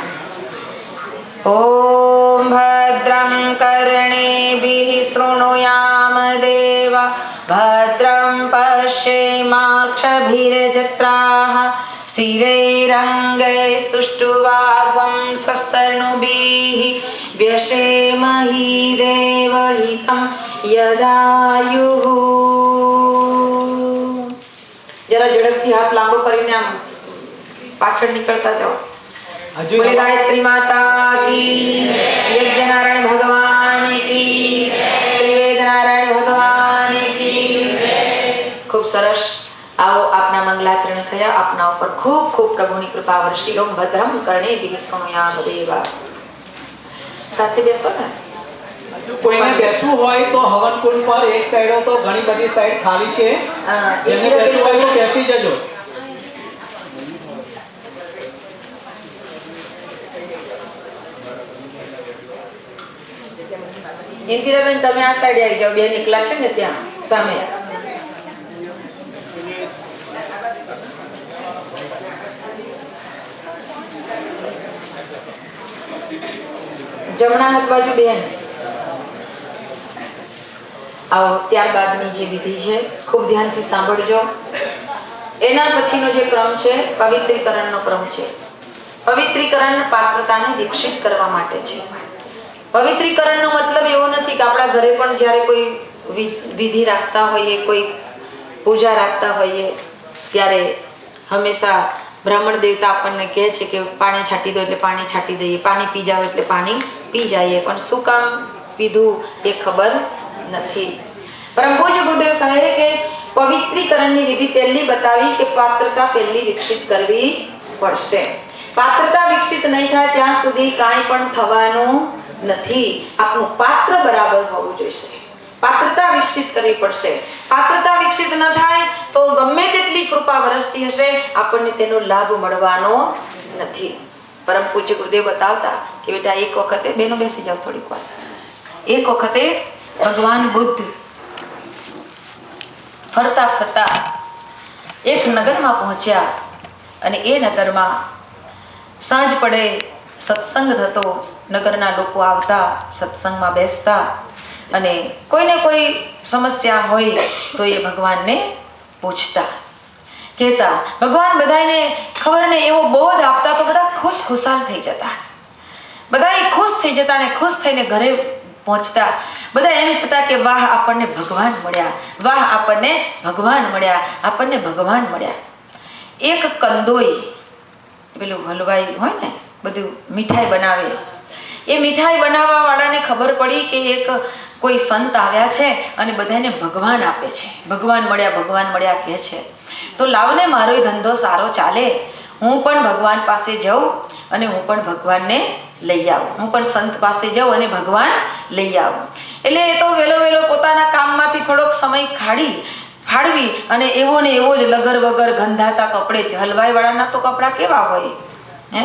ઓમ ભદ્રં કર્ણેભિઃ શૃણુયામ દેવા, ભદ્રં પશ્યેમાક્ષભિર્જત્રાઃ, સ્થિરૈરङ्गैस्तुष्टुवाग्वं सस्तनुभिः व्यशेमहि देवहितं यदायुः. જરા ઝડપથી હાથ લાંબો કરીને આમ પાછળ નીકળતા જાઓ. બોલે ગાયત્રી માતા કી, યજ્ઞનારાયણ ભગવાન કી, શ્રી વેદનારાયણ ભગવાન કી. ખૂબ સરસ. આવો આપના મંગલાચરણ થયા, આપના ઉપર ખૂબ ખૂબ પ્રભુની કૃપા વર્ષી. ઓમ ભદ્રમ કર્ણેભિઃ શૃણુયામ દેવા. સાથે બેસો ને. કોઈને બેસવું હોય તો હવન કુંડ પર એક સાઈડ તો ઘણી બધી સાઈડ ખાલી છે, જેને બેસવું હોય તો બેસી જજો. ઇન્દિરાબેન તમે આ સાઈડ આવી જાઓ, બેન એકલા છે ને ત્યાં સામે. જમણા હાથ બાજુ બેન આવો. ત્યારબાદની જે વિધિ છે ખૂબ ધ્યાનથી સાંભળજો. એના પછીનો જે ક્રમ છે પવિત્રીકરણનો ક્રમ છે. પવિત્રીકરણ પાત્રતાને વિકસિત કરવા માટે છે. પવિત્રીકરણનો મતલબ એવો નથી કે આપણા ઘરે પણ જ્યારે કોઈ વિધિ રાખતા હોઈએ, કોઈ પૂજા રાખતા હોઈએ ત્યારે હંમેશા બ્રાહ્મણ દેવતા આપણને કહે છે કે પાણી છાંટી દો એટલે પાણી છાંટી દઈએ, પાણી પી જાઓ એટલે પાણી પી જઈએ, પણ શું કામ પીધું એ ખબર નથી. પરમ પૂજ્ય ગુરુદેવ કહે કે પવિત્રીકરણની વિધિ પહેલી બતાવી કે પાત્રતા પહેલી વિકસિત કરવી પડશે. પાત્રતા વિકસિત નહીં થાય ત્યાં સુધી કાંઈ પણ થવાનું નથી. આપણું પાત્ર બરાબર હોવું જોઈએ. પાત્રતા વિકસિત કરવી પડશે. પાત્રતા વિકસિત ન થાય તો ગમે તેટલી કૃપા વરસતી હશે આપણને તેનો લાભ મળવાનો નથી. પરમ પૂજ્ય ગુરુદેવ બતાવતા કે બેટા એક વખતે બેનો બેસી જાઓ થોડીક વાર. એક વખતે ભગવાન બુદ્ધ ફરતા ફરતા એક નગરમાં પહોંચ્યા અને એ નગરમાં સાંજ પડે સત્સંગ થતો. નગરના લોકો આવતા, સત્સંગમાં બેસતા અને કોઈને કોઈ સમસ્યા હોય તો એ ભગવાનને પૂછતા, કહેતા. ભગવાન બધાને ખબર ને એવો બોધ આપતા તો બધા ખુશાલ થઈ જતા. બધા ખુશ થઈ જતા અને ખુશ થઈને ઘરે પહોંચતા. બધા એમ કહેતા કે વાહ આપણને ભગવાન મળ્યા, વાહ આપણને ભગવાન મળ્યા, આપણને ભગવાન મળ્યા. એક કંદોઈ, પેલું હલવાઈ હોય ને, બધું મીઠાઈ બનાવે, એ મીઠાઈ બનાવવા વાળાને ખબર પડી કે એક કોઈ સંત આવ્યા છે અને બધાને ભગવાન આપે છે, ભગવાન મળ્યા કહે છે. તો લાવને મારો ધંધો સારો ચાલે, હું પણ ભગવાન પાસે જાઉં અને હું પણ ભગવાનને લઈ આવું, હું પણ સંત પાસે જાઉં અને ભગવાન લઈ આવું. એટલે એ તો વહેલો પોતાના કામમાંથી થોડોક સમય ફાળવી અને એવો ને એવો જ લગર વગર ગંધાતા કપડે જ, હલવાઈ વાળાના તો કપડાં કેવા હોય હે,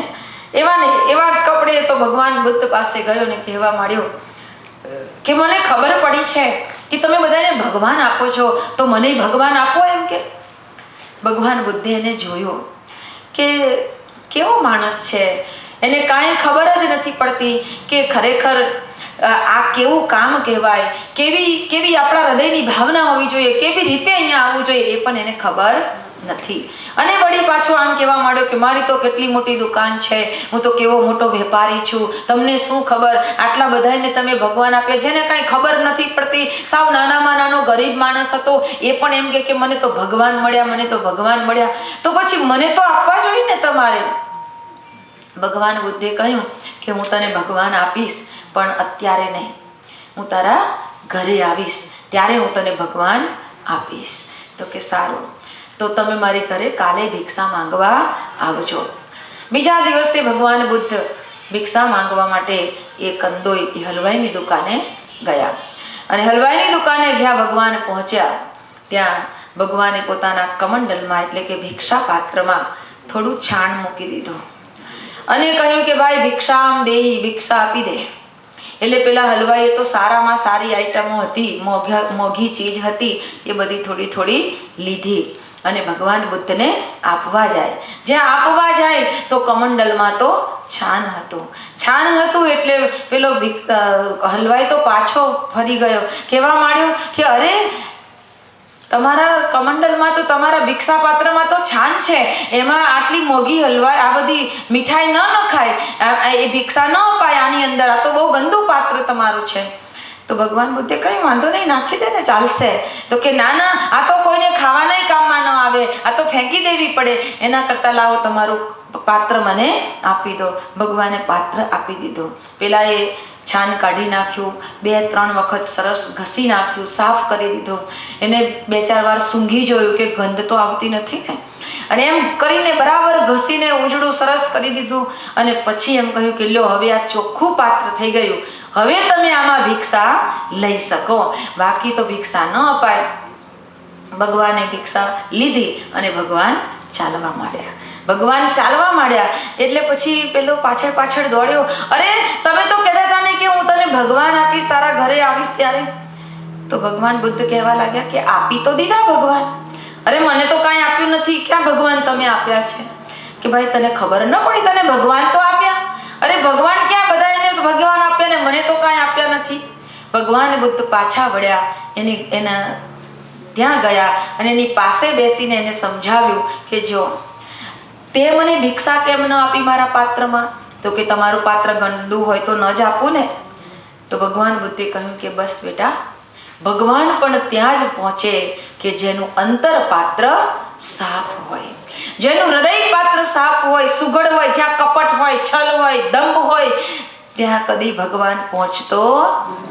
એવા જ કપડે તો ભગવાન બુદ્ધ પાસે ગયો ને કહેવા માંડ્યો કે મને ખબર પડી છે કે તમે બધાને ભગવાન આપો છો, તો મને ભગવાન આપો એમ કે. ભગવાન બુદ્ધે એને જોયો કે કેવો માણસ છે, એને કાંઈ ખબર જ નથી પડતી કે ખરેખર આ કેવું કામ કહેવાય, કેવી આપણા હૃદયની ભાવના હોવી જોઈએ, કેવી રીતે અહીંયા આવવું જોઈએ એ પણ એને ખબર નથી. અને વળી પાછો આમ કહેવા માંડ્યો કે મારી તો કેટલી મોટી દુકાન છે, હું તો કેવો મોટો વેપારી છું, તમને શું ખબર, આટલા બધાને તમે ભગવાન આપ્યા. જેને કાંઈ ખબર નથી પડતી, સાવ નાનામાં નાનો ગરીબ માણસ હતો, એ પણ એમ કે મને તો ભગવાન મળ્યા, મને તો ભગવાન મળ્યા, તો પછી મને તો આપવા જોઈએ ને તમારે. ભગવાન બુદ્ધે કહ્યું કે હું તને ભગવાન આપીશ, પણ અત્યારે નહીં, હું તારા ઘરે આવીશ ત્યારે હું તને ભગવાન આપીશ. તો કે સારું, તો તમે મારી ઘરે કાલે ભિક્ષા માંગવા આવજો. બીજા દિવસે ભગવાન બુદ્ધ ભિક્ષા માંગવા માટે એ કંદોઈ એ હલવાઈની દુકાને ગયા. અને હલવાઈની દુકાને જ્યાં ભગવાન પહોંચ્યા ત્યાં ભગવાને પોતાના કમંડલમાં એટલે કે ભિક્ષા પાત્રમાં થોડું છાણ મૂકી દીધું અને કહ્યું કે ભાઈ ભિક્ષામ દેહી, ભિક્ષા આપી દે. એટલે પેલા હલવાઈએ તો સારામાં સારી આઈટમો હતી, મોંઘી ચીજ હતી, એ બધી થોડી લીધી અને ભગવાન બુદ્ધને આપવા જાય. જ્યાં આપવા જાય તો કમંડલમાં તો છાન હતું. એટલે પેલો હલવાઈ તો પાછો ફરી ગયો, કહેવા માંડ્યો કે અરે તમારા કમંડલમાં તો, તમારા ભિક્ષા પાત્રમાં તો છાન છે, એમાં આટલી મોંઘી હલવાઈ, આ બધી મીઠાઈ ન નખાય, એ ભિક્ષા ન અપાય આની અંદર, આ તો બહુ ગંદુ પાત્ર તમારું છે. તો ભગવાન બુદ્ધે કઈ વાંધો નહીં, નાખી દે ને, ચાલશે. તો કે ના, આ તો કોઈને ખાવાના કામમાં ન આવે, આ તો ફેંકી દેવી પડે, એના કરતાં લાવો તમારું પાત્ર મને આપી દો. ભગવાને પાત્ર આપી દીધું. પેલા એ છાન કાઢી નાખ્યું, 2-3 વખત સરસ ઘસી નાખ્યું, સાફ કરી દીધું. એને 2-4 વાર સૂંઘી જોયું કે ગંધ તો આવતી નથી ને, અને એમ કરીને બરાબર ઘસીને ઉજળું સરસ કરી દીધું. અને પછી એમ કહ્યું કે લ્યો, હવે આ ચોખ્ખું પાત્ર થઈ ગયું, હવે તમે આમાં ભિક્ષા લઈ શકો, બાકી તો ભિક્ષા ન અપાય. ભગવાને ભિક્ષા લીધી અને ભગવાન ચાલવા માંડ્યા. એટલે પછી પેલો પાછળ દોડ્યો, અરે તમે તો કહેતા હતા ને કે હું તને ભગવાન આપીશ, તારા ઘરે આવીશ ત્યારે. તો ભગવાન બુદ્ધ કહેવા લાગ્યા કે આપી તો દીધા ભગવાન, અરે મને તો કાંઈ આપ્યું નથી, ક્યાં ભગવાન તમે આપ્યા છે? કે ભાઈ તને ખબર ન પડી, તને ભગવાન તો આપ્યા, અરે ભગવાન ક્યાં, બધા એને ભગવાન આપ્યા ને મને તો કાંઈ આપ્યા નથી. ભગવાન બુદ્ધ પાછા વળ્યા, એના ત્યાં ગયા અને એની પાસે બેસીને એને સમજાવ્યું કે જો તે મને ભિક્ષા કેમ ન આપી મારા પાત્રમાં? તો કે તમારું પાત્ર ગંદુ હોય તો ન જ આપું ને. તો ભગવાન બુદ્ધે કહ્યું કે બસ બેટા, ભગવાન પણ ત્યાં જ પહોંચે કે જેનું અંતર પાત્ર સાફ હોય, જેનું હૃદય પાત્ર સાફ હોય, સુઘડ હોય, જ્યાં કપટ હોય, છલ હોય, દંભ હોય, ત્યાં કદી ભગવાન પહોંચતો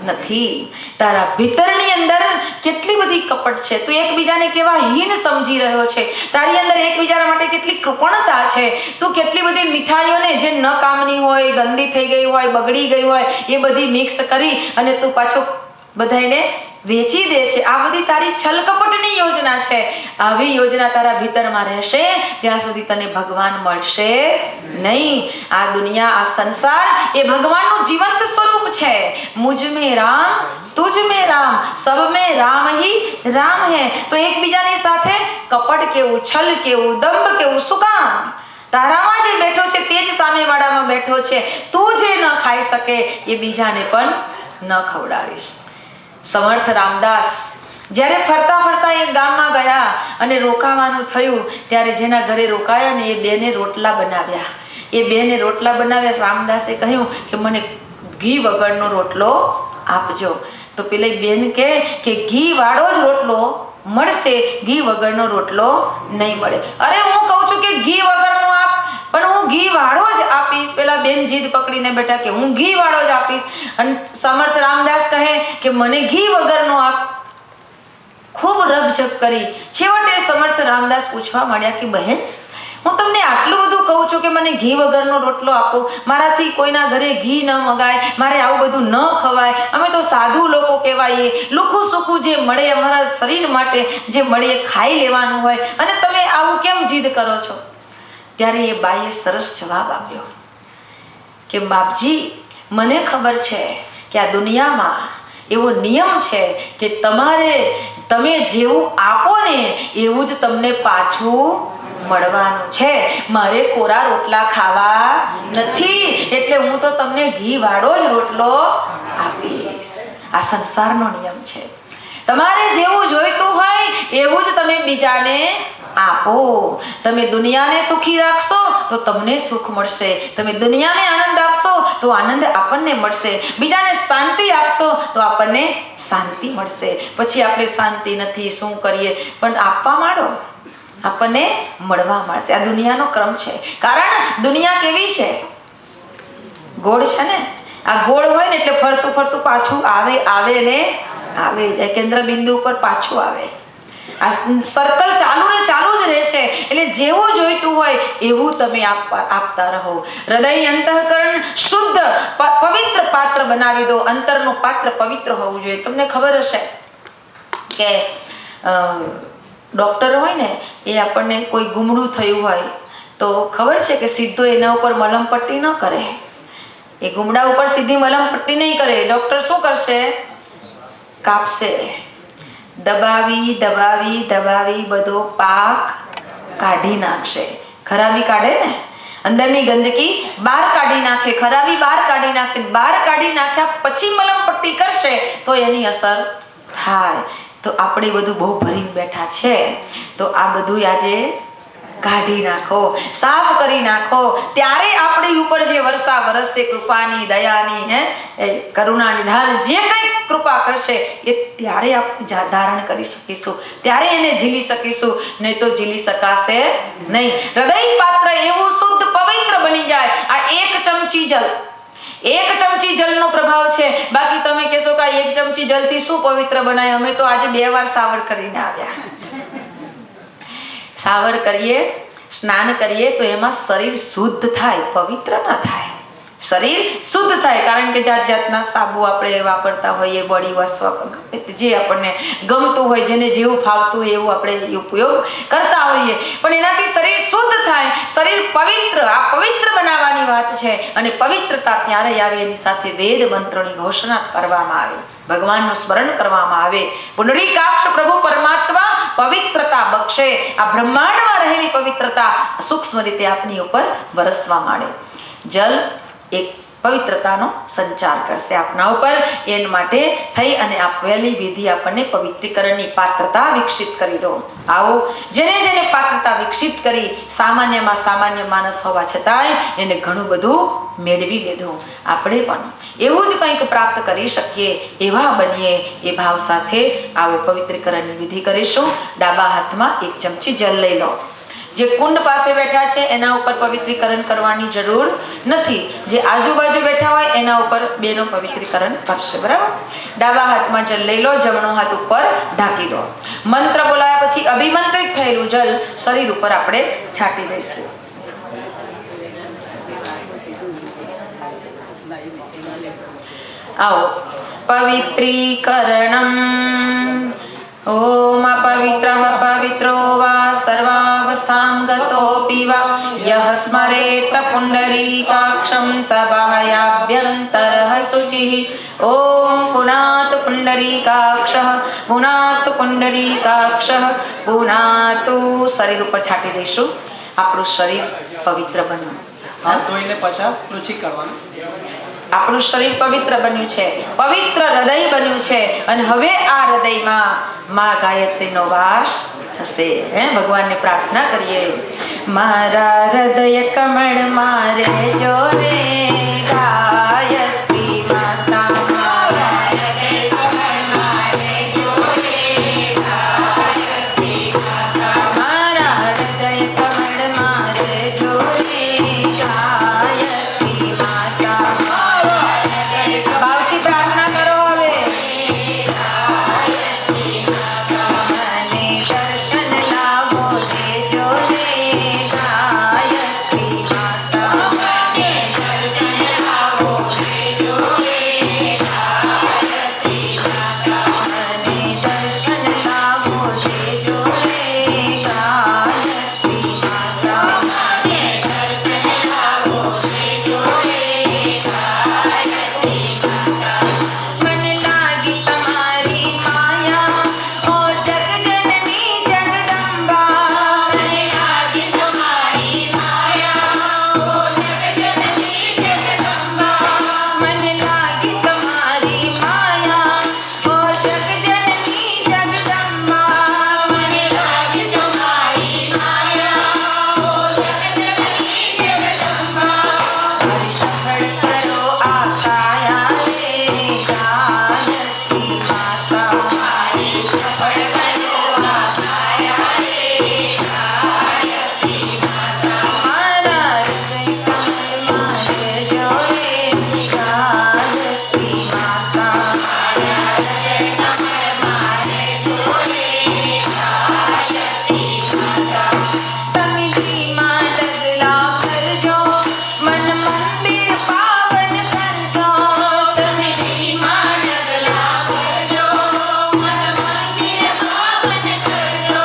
નથી. તારા ભીતરની અંદર કેટલી બધી કપટ છે, તું એકબીજાને કેવા હીન સમજી રહ્યો છે, તારી અંદર એકબીજા માટે કેટલી કૃપણતા છે, તું કેટલી બધી મીઠાઈઓને જે ન કામની હોય, ગંદી થઈ ગઈ હોય, બગડી ગઈ હોય, એ બધી મિક્સ કરી અને તું પાછો બધાને વેચી દે છે. આ બધી તારી છલકપટની યોજના છે. આવી યોજના તારા ભીતરમાં રહેશે ત્યાં સુધી તને ભગવાન મળશે નહીં. આ દુનિયા, આ સંસાર એ ભગવાનનું જીવંત સ્વરૂપ છે. મુझ में राम, तुझ में राम, सब में राम ही राम है. તો એકબીજાની સાથે કપટ કેવું, છલ કેવું, દંભ કેવું, શું કામ? તારામાં જે બેઠો છે તે જ સામેવાળામાં બેઠો છે. તું જે ન ખાઈ શકે એ બીજાને પણ ન ખવડાવીશ. સમર્થ રામદાસ જ્યારે ફરતા ફરતા એક ગામમાં ગયા અને રોકાવાનું થયું ત્યારે જેના ઘરે રોકાયા ને એ બેને રોટલા બનાવ્યા. એ બેને રોટલા બનાવ્યા. રામદાસે કહ્યું કે મને ઘી વગરનો રોટલો આપજો. તો પેલી બેન કે ઘી વાળો જ રોટલો મળશે, ઘી વગરનો રોટલો નહીં મળે. અરે હું કહું છું કે ઘી વગરનો આપ, પણ હું ઘી વાળો જ આપીશ. પેલા બેન જીદ પકડીને બેઠા કે હું ઘી વાળો જ આપીશ. અને સમર્થ રામદાસ કહે કે મને ઘી વગરનો આપ. ખૂબ રકઝક કરી. છેવટે સમર્થ રામદાસ પૂછવા માંડ્યા કે બહેન, હું તમને આટલું બધું કહું છું કે મને ઘી વગરનો રોટલો આપો, મારાથી કોઈના ઘરે ઘી ન મગાય, મારે આવું બધું ન ખવાય, અમે તો સાધુ લોકો કહેવાઈએ, લુખું સૂખું જે મળે અમારા શરીર માટે જે મળે એ ખાઈ લેવાનું હોય, અને તમે આવું કેમ જીદ કરો છો? ત્યારે એ બાઈએ સરસ જવાબ આપ્યો કે બાપજી, મને ખબર છે કે આ દુનિયામાં એવો નિયમ છે કે તમે જેવું આપો ને એવું જ તમને પાછું મળવાનું છે. મારે કોરા રોટલા ખાવા નથી, એટલે હું તો તમને ઘી વાળો જ રોટલો આપીશ. આ સંસારનો નિયમ છે. તમારે જેવું જોઈતું હોય એવું જ તમે બીજાને આપો. તમે દુનિયાને સુખી રાખશો તો તમને સુખ મળશે. તમે દુનિયાને આનંદ આપશો તો આનંદ આપણને મળશે. બીજાને શાંતિ આપશો તો આપણને શાંતિ મળશે. પછી આપણે શાંતિ નથી, શું કરીએ? પણ આપવા માંડો, આપણને મળવા મળશે. આ દુનિયાનો ક્રમ છે. કારણ દુનિયા કેવી છે? ગોળ છે ને. આ ગોળ હોય ને એટલે ફરતું ફરતું પાછું આવે ને આવે જાય, કેન્દ્ર બિંદુ ઉપર પાછું આવે. આ સર્કલ ચાલુ ને ચાલુ જ રહે છે. એટલે જેવું જોઈતું હોય એવું તમે આપતા રહો. હૃદય અંતઃકરણ શુદ્ધ પવિત્ર પાત્ર બનાવી દો. અંતરનું પાત્ર પવિત્ર હોવું જોઈએ. તમને ખબર હશે કે ડૉક્ટર હોય ને એ આપણને કોઈ ગુમડું થયું હોય તો ખબર છે કે સીધો એના ઉપર મલમ પટ્ટી ન કરે. એ ગુમડા ઉપર સીધી મલમ પટ્ટી નહીં કરે. ડૉક્ટર શું કરશે? કાપશે. દબાવી દબાવી દબાવી બધો પાક કાઢી નાખશે. ખરાબી કાઢે ને, અંદરની ગંદકી બહાર કાઢી નાખે, ખરાબી બહાર કાઢી નાખે. બહાર કાઢી નાખ્યા પછી મલમ પટ્ટી કરશે તો એની અસર થાય. તો આપણે બધું બહુ ભરીને બેઠા છે, તો આ બધું આજે કાઢી નાખો, સાફ કરી નાખો. ત્યારે આપણી ઉપર જે વર્ષા વરસશે કૃપાની, દયાની, કરુણા નિધાન જે કંઈ કૃપા કરશે એ ત્યારે આપણે ધારણ કરી શકીશું, ત્યારે એને ઝીલી શકીશું. નહીં તો ઝીલી શકાશે નહીં. હૃદય પાત્ર એવું શુદ્ધ પવિત્ર બની જાય. આ એક ચમચી જલ, એક ચમચી જલનો પ્રભાવ છે. બાકી તમે કહેશો કે એક ચમચી જલથી શું પવિત્ર બનાય? અમે તો આજે 2 વાર સાવર કરીને આવ્યા. સાવર કરીએ, સ્નાન કરીએ તો એમાં શરીર શુદ્ધ થાય, પવિત્ર ના થાય. શરીર શુદ્ધ થાય કારણ કે જાત જાતના સાબુ આપણે વાપરતા હોઈએ, બોડી વોશ જે આપણને ગમતું હોય, જેને જેવું ફાવતું હોય એવું આપણે ઉપયોગ કરતા હોઈએ. પણ એનાથી શરીર શુદ્ધ થાય, શરીર પવિત્ર. આ પવિત્ર બનાવવાની વાત છે. અને પવિત્રતા ત્યારે આવે એની સાથે વેદ મંત્રોની ઘોષણા કરવામાં આવે, ભગવાનનું સ્મરણ કરવામાં આવે. પુંડરીકાક્ષ પ્રભુ પરમાત્મા પવિત્રતા બક્ષે. આ બ્રહ્માંડમાં રહેલી પવિત્રતા સૂક્ષ્મ રીતે આપની ઉપર વરસવા માંડે. જલ એક પવિત્રતાનો સંચાર કરશે આપના ઉપર. એના માટે થઈ અને આપેલી વિધિ આપણને પવિત્રીકરણની પાત્રતા વિકસિત કરી દો. આવો જેને જેને પાત્રતા વિકસિત કરી, સામાન્યમાં સામાન્ય માણસ હોવા છતાંય એને ઘણું બધું મેળવી લીધું. આપણે પણ એવું જ કંઈક પ્રાપ્ત કરી શકીએ એવા બનીએ એ ભાવ સાથે આવો પવિત્રીકરણની વિધિ કરીશું. ડાબા હાથમાં 1 ચમચી જલ લઈ લો. જે કુંડ પાસે બેઠા છે એના ઉપર પવિત્રીકરણ કરવાની જરૂર નથી. જે આજુબાજુ બેઠા હોય એના ઉપર બેનો પવિત્રીકરણ કરશે. બરાબર? ડાબા હાથમાં જલ લઈ લો, જમણો હાથ ઉપર ઢાંકી દો. મંત્ર બોલાયા પછી અભિમંત્રિત થયેલું જલ શરીર ઉપર આપણે છાંટી દઈશું. આવો પવિત્રીકરણમ ઓમ પવિત્રઃ પવિત્રો વા સર્વાવસ્થાં ગતોપી વા યઃ સ્મરેત પુંડરીકાક્ષં સબાહ્યાભ્યંતરઃ શુચિઃ ઓમ પુનાતુ પુંડરીકાક્ષઃ પુનાતુ પુંડરીકાક્ષઃ પુનાતુ. શરીર ઉપર છાંટી દઈશું. આપણું શરીર પવિત્ર બન્યું. હાથ ધોઈને પાછા રુચિ કરવાનું. આપણું શરીર પવિત્ર બન્યું છે, પવિત્ર હૃદય બન્યું છે અને હવે આ હૃદયમાં માં ગાયત્રીનો વાસ થશે. ભગવાનને પ્રાર્થના કરીએ. મારા હૃદય કમળ મારે જોરે ગાયત્રી માતા. મારા હૃદય કમળ મારે જોરે ગાયત્રી માતા. મારા હૃદય કમળ મારે જોરે ગાયત્રી માતા. ભાવથી પ્રાર્થના કરો. હવે મને દર્શન લાવો દેજો રે ગાયત્રી માતા. મને દર્શન લાવો દેજો રે ગાયત્રી માતા. મને દર્શન લાવો દેજો રે ગાયત્રી માતા. મને દર્શન લાવો દેજો રે ગાયત્રી માતા. મને લાગી તમારી માયા ઓ જગજનની જગદંબા. મને લાગી તમારી માયા ઓ જગજનની જગદંબા. મને લાગી તમારી માયા ઓ જગજનની જગદંબા. મને લાગી તમારી માયા ઓ જગજનની જગદંબા. હરી સફળ કરો આ કાયા રે ગાયત્રી માતા. હરી સફળ કરો આ કાયા રે ગાયત્રી માતા. મારા હૃદય કમળ મારે જોરે ગાયત્રી માતા. મારા હૃદય કમળ મારે જોરે ગાયત્રી માતા. તમે ધીમા ડગલા ભરજો, મન મંદિર પાવન કરજો. તમે ધીમા ડગલા ભરજો, મન મંદિર પાવન કરજો.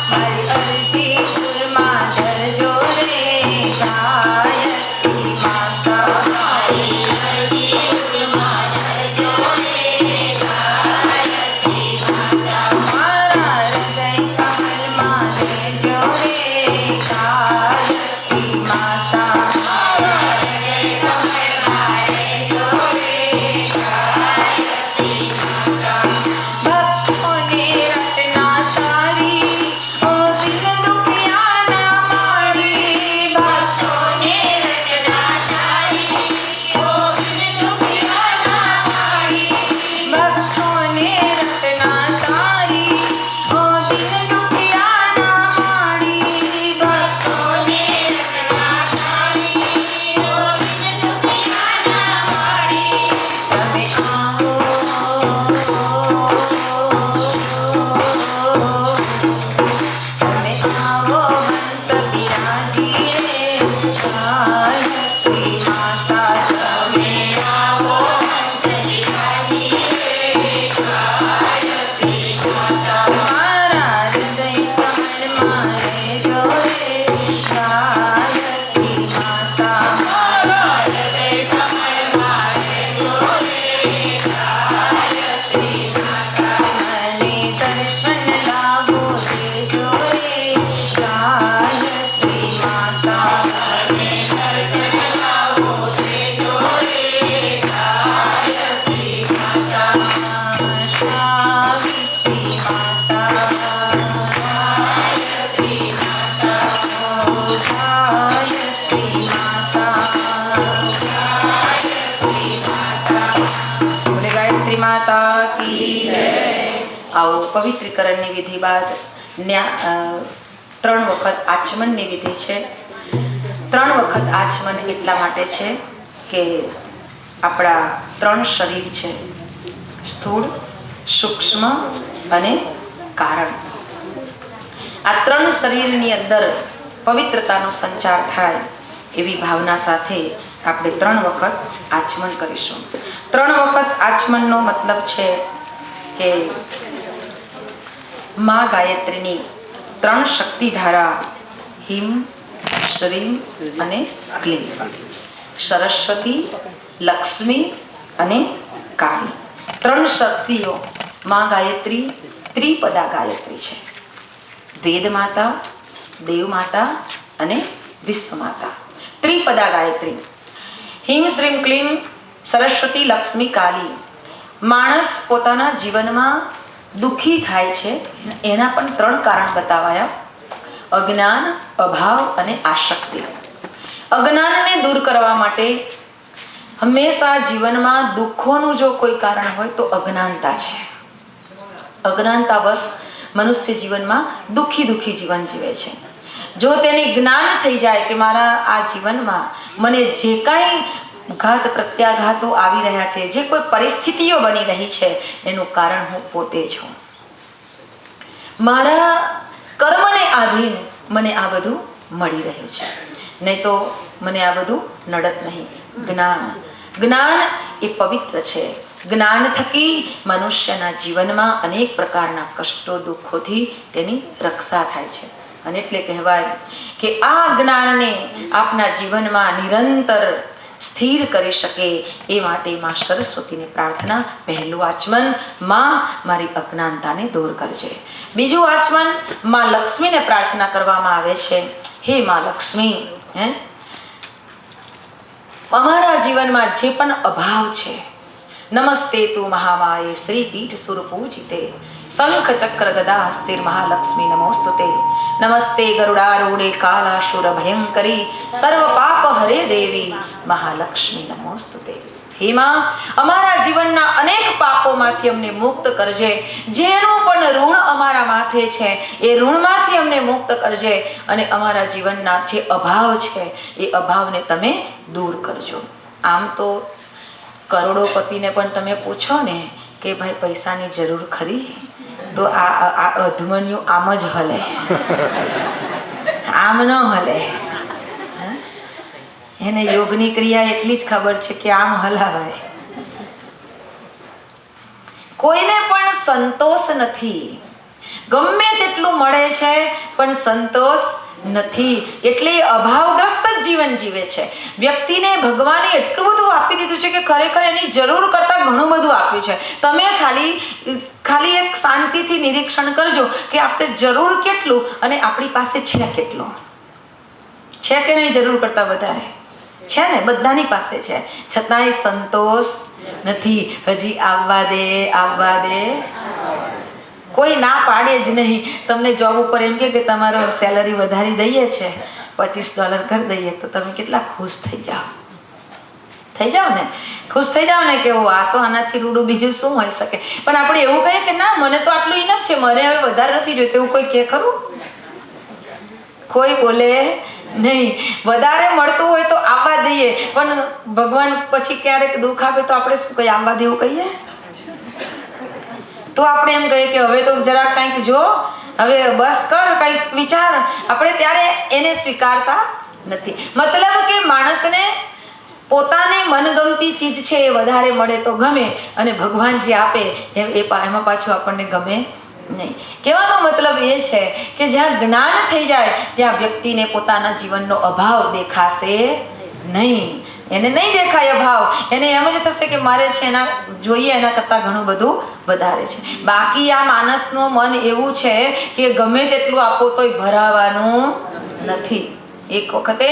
મારી અરજી ફૂલમાં ધરજો રે ગાયત્રી માતા. મારી અરજી ફૂલમાં ધરજો રે ગાયત્રી માતા. મારા હૃદય કમળમાં રહેજો રે ગાયત્રી માતા. મારા હૃદય કમળમાં રહેજો રે ગાયત્રી માતા. ભક્તોને રટના તારી ઓ દિલ દુખિયાના મારી. ભક્તોને રટના તારી ઓ દિલ દુખિયાના મારી. ભક્તોને રટના તારી ઓ દિલ દુખિયાના મારી. ભક્તોને રટના તારી ઓ દિલ દુખિયાના મારી. તમે આવો તમે આવો હંસ બિરાજી રે ગાયત્રી માતા. તમે આવો હંસ બિરાજી રે ગાયત્રી માતા. મારા હૃદય કમળમાં રહેજો રે ગાયત્રી માતા. મારા હૃદય કમળમાં રહેજો રે ગાયત્રી માતા. મને દર્શન લાવો દેજો રે ગાયત્રી માતા. મને દર્શન લાવો દેજો રે ગાયત્રી માતા. સાવિત્રી માતા. ગાયત્રી માતા. ગાયત્રી માતા. ગાયત્રી માતા. બોલે ગાયત્રી માતા કી જય. આવો પવિત્રીકરણની વિધિ બાદ 3 વખત આચમનની વિધિ છે. 3 વખત આચમન એટલા માટે છે કે આપણા 3 શરીર છે, સ્થૂળ, સૂક્ષ્મ અને કારણ. આ ત્રણ શરીરની અંદર પવિત્રતાનો સંચાર થાય એવી ભાવના સાથે આપણે 3 વખત આચમન કરીશું. 3 વખત આચમનનો મતલબ છે કે મા ગાયત્રીની 3 શક્તિ ધારા હિમ, શ્રીમ અને ક્લીમ, સરસ્વતી, લક્ષ્મી અને કાળી 3 શક્તિઓ મા ગાયત્રી ત્રિપદા ગાયત્રી છે. વેદ માતા, દેવ માતા અને વિશ્વ માતા. ત્રિપદા ગાયત્રી. હિમ, શ્રીમ, ક્લીમ, સરસ્વતી, લક્ષ્મી, કાલી. માણસ પોતાના જીવનમાં દુઃખી થાય છે એના પણ 3 કારણ બતાવાયા: અજ્ઞાન, અભાવ અને આસક્તિ. અજ્ઞાનને દૂર કરવા માટે હંમેશા જીવનમાં દુઃખોનું જો કોઈ કારણ હોય તો અજ્ઞાનતા છે. અજ્ઞાનતાવશ મનુષ્ય જીવનમાં દુઃખી જીવન જીવે છે. જો તેને જ્ઞાન થઈ જાય કે મારા આ જીવનમાં મને જે કાંઈ ઘાત પ્રત્યાઘાતો આવી રહ્યા છે, જે કોઈ પરિસ્થિતિઓ બની રહી છે, એનું કારણ હું પોતે છું. મારા કર્મને આધીન મને આ બધું મળી રહ્યું છે, નહીં તો મને આ બધું નડત નહીં. જ્ઞાન એ પવિત્ર છે. જ્ઞાન થકી મનુષ્યના જીવનમાં અનેક પ્રકારના કષ્ટો, દુઃખોથી તેની રક્ષા થાય છે. અને એટલે કહેવાય કે આ જ્ઞાનને આપના જીવનમાં નિરંતર સ્થિર કરી શકે એ માટે માં સરસ્વતીને પ્રાર્થના. પહેલું આચમન, માં મારી અજ્ઞાનતાને દૂર કરજે. બીજું આચમન, માં લક્ષ્મીને પ્રાર્થના કરવામાં આવે છે. હે માં લક્ષ્મી, અમારા જીવનમાં જે પણ અભાવ છે, નમસ્તે તું મહામાયે શ્રી પીઠ સુર પૂજિતે શંખ ચક્ર ગદા હસ્તિર મહાલક્ષ્મી નમોસ્તુતે. નમસ્તે ગરુડારૂઢે કાલાશુર ભયંકરી સર્વ પાપ હરે દેવી મહાલક્ષ્મી નમોસ્તુતે. હે માં, અમારા જીવનના અનેક પાપોમાંથી અમને મુક્ત કરજે. જેનું પણ ઋણ અમારા માથે છે એ ઋણમાંથી અમને મુક્ત કરજે. અને અમારા જીવનના જે અભાવ છે એ અભાવને તમે દૂર કરજો. આમ તો કરોડોપતિને પણ તમે પૂછો ને કે ભાઈ પૈસાની જરૂર ખરી, તો આ અધમન્યુ આમ જ હલે, આમ ન હલે. એને યોગની ક્રિયા એટલી જ ખબર છે કે આમ હલાવાય. કોઈને પણ સંતોષ નથી. ગમે તેટલું મળે છે પણ સંતોષ નથી. એટલે અભાવગ્રસ્ત જ જીવન જીવે છે. વ્યક્તિને ભગવાને એટલું બધું આપી દીધું છે કે ખરેખર એની જરૂર કરતાં ઘણું બધું આપ્યું છે. તમે ખાલી એક શાંતિથી નિરીક્ષણ કરજો કે આપણે જરૂર કેટલું અને આપણી પાસે છે કેટલું. છે કે નહીં? જરૂર કરતાં વધારે છે ને, બધાની પાસે છે, છતાંય સંતોષ નથી. હજી આવવા દે. કોઈ ના પાડે જ નહીં. તમને જોબ ઉપર એમ કે તમારો સેલરી વધારી દઈએ છે, $25 કરી દઈએ, તો તમે કેટલા ખુશ થઈ જાઓ ને. ખુશ થઈ જાઓ ને કે આ તો આનાથી રૂડું બીજું શું હોઈ શકે. પણ આપણે એવું કહીએ કે ના, મને તો આટલું ઇનફ છે, મને હવે વધારે નથી જોઈતું, એવું કોઈ કે ખરું? કોઈ બોલે નહીં. વધારે મળતું હોય તો આવવા દઈએ, પણ ભગવાન પછી ક્યારેક દુઃખ આપે તો આપણે શું કહીએ? આવવા દેવું કહીએ? તો આપણે એમ કહીએ કે હવે તો જરાક કંઈક જો, હવે બસ કર, કંઈક વિચાર. આપણે ત્યારે એને સ્વીકારતા નથી. મતલબ કે માણસને પોતાને મનગમતી ચીજ છે એ વધારે મળે તો ગમે, અને ભગવાન જે આપે એમાં પાછું આપણને ગમે નહીં. કહેવાનો મતલબ એ છે કે જ્યાં જ્ઞાન થઈ જાય ત્યાં વ્યક્તિને પોતાના જીવનનો અભાવ દેખાશે નહીં. એને નહીં દેખાય અભાવ. એને એમ જ થશે કે મારે છે એના જોઈએ એના કરતાં ઘણું બધું વધારે છે. બાકી આ માણસનું મન એવું છે કે ગમે તેટલું આપો તોય ભરાવાનું નથી. એક વખતે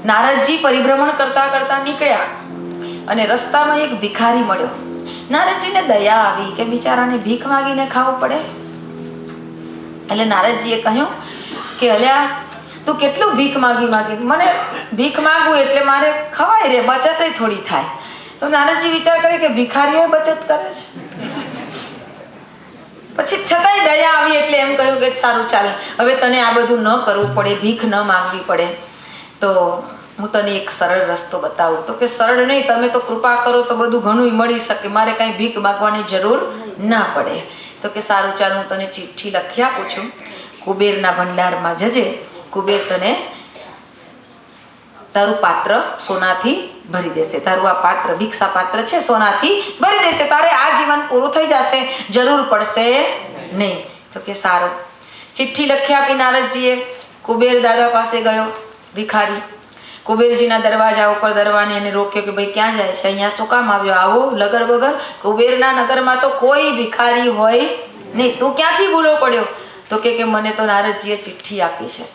નારદજી પરિભ્રમણ કરતા નીકળ્યા અને રસ્તામાં એક ભિખારી મળ્યો. નારદજીને દયા આવી કે બિચારાને ભીખ માગીને ખાવું પડે. એટલે નારદજીએ કહ્યું કે અલ્યા, તું કેટલું ભીખ માગી મને ભીખ માગવું એટલે મારે ખવાય રે, બચત થોડી થાય. તો નારદજી વિચાર કરે કે ભિખારીઓ બચત કરે છે. પછી છતાંય દયા આવી એટલે એમ કહ્યું કે સારું ચાલ, હવે તને આ બધું ન કરવું પડે, ભીખ ન માંગવી પડે, તો હું તને એક સરળ રસ્તો બતાવું. તો કે સરળ નહીં, તમે તો કૃપા કરો તો બધું ઘણું મળી શકે, મારે કાંઈ ભીખ માગવાની જરૂર ના પડે. તો કે સારું ચાલ, હું તને ચિઠ્ઠી લખી આપું છું, કુબેરના ભંડારમાં જજે, કુબેર તને તારું પાત્ર સોનાથી ભરી દેશે. તારું આ પાત્ર, ભિક્ષા પાત્ર છે, સોનાથી ભરી દેશે. તારે આ જીવન પૂરું થઈ જશે, જરૂર પડશે નહીં. તો કે સારું. ચિઠ્ઠી લખી આપી નારદજીએ. કુબેર દાદા પાસે ગયો ભિખારી. કુબેરજીના દરવાજા ઉપર દરવાને એને રોક્યો કે ભાઈ ક્યાં જાય છે, અહીંયા શું કામ આવ્યો, આવો લગર વગર. કુબેરના નગરમાં તો કોઈ ભિખારી હોય નહીં, તું ક્યાંથી ભૂલો પડ્યો? તો કે મને તો નારદજીએ ચિઠ્ઠી આપી છે.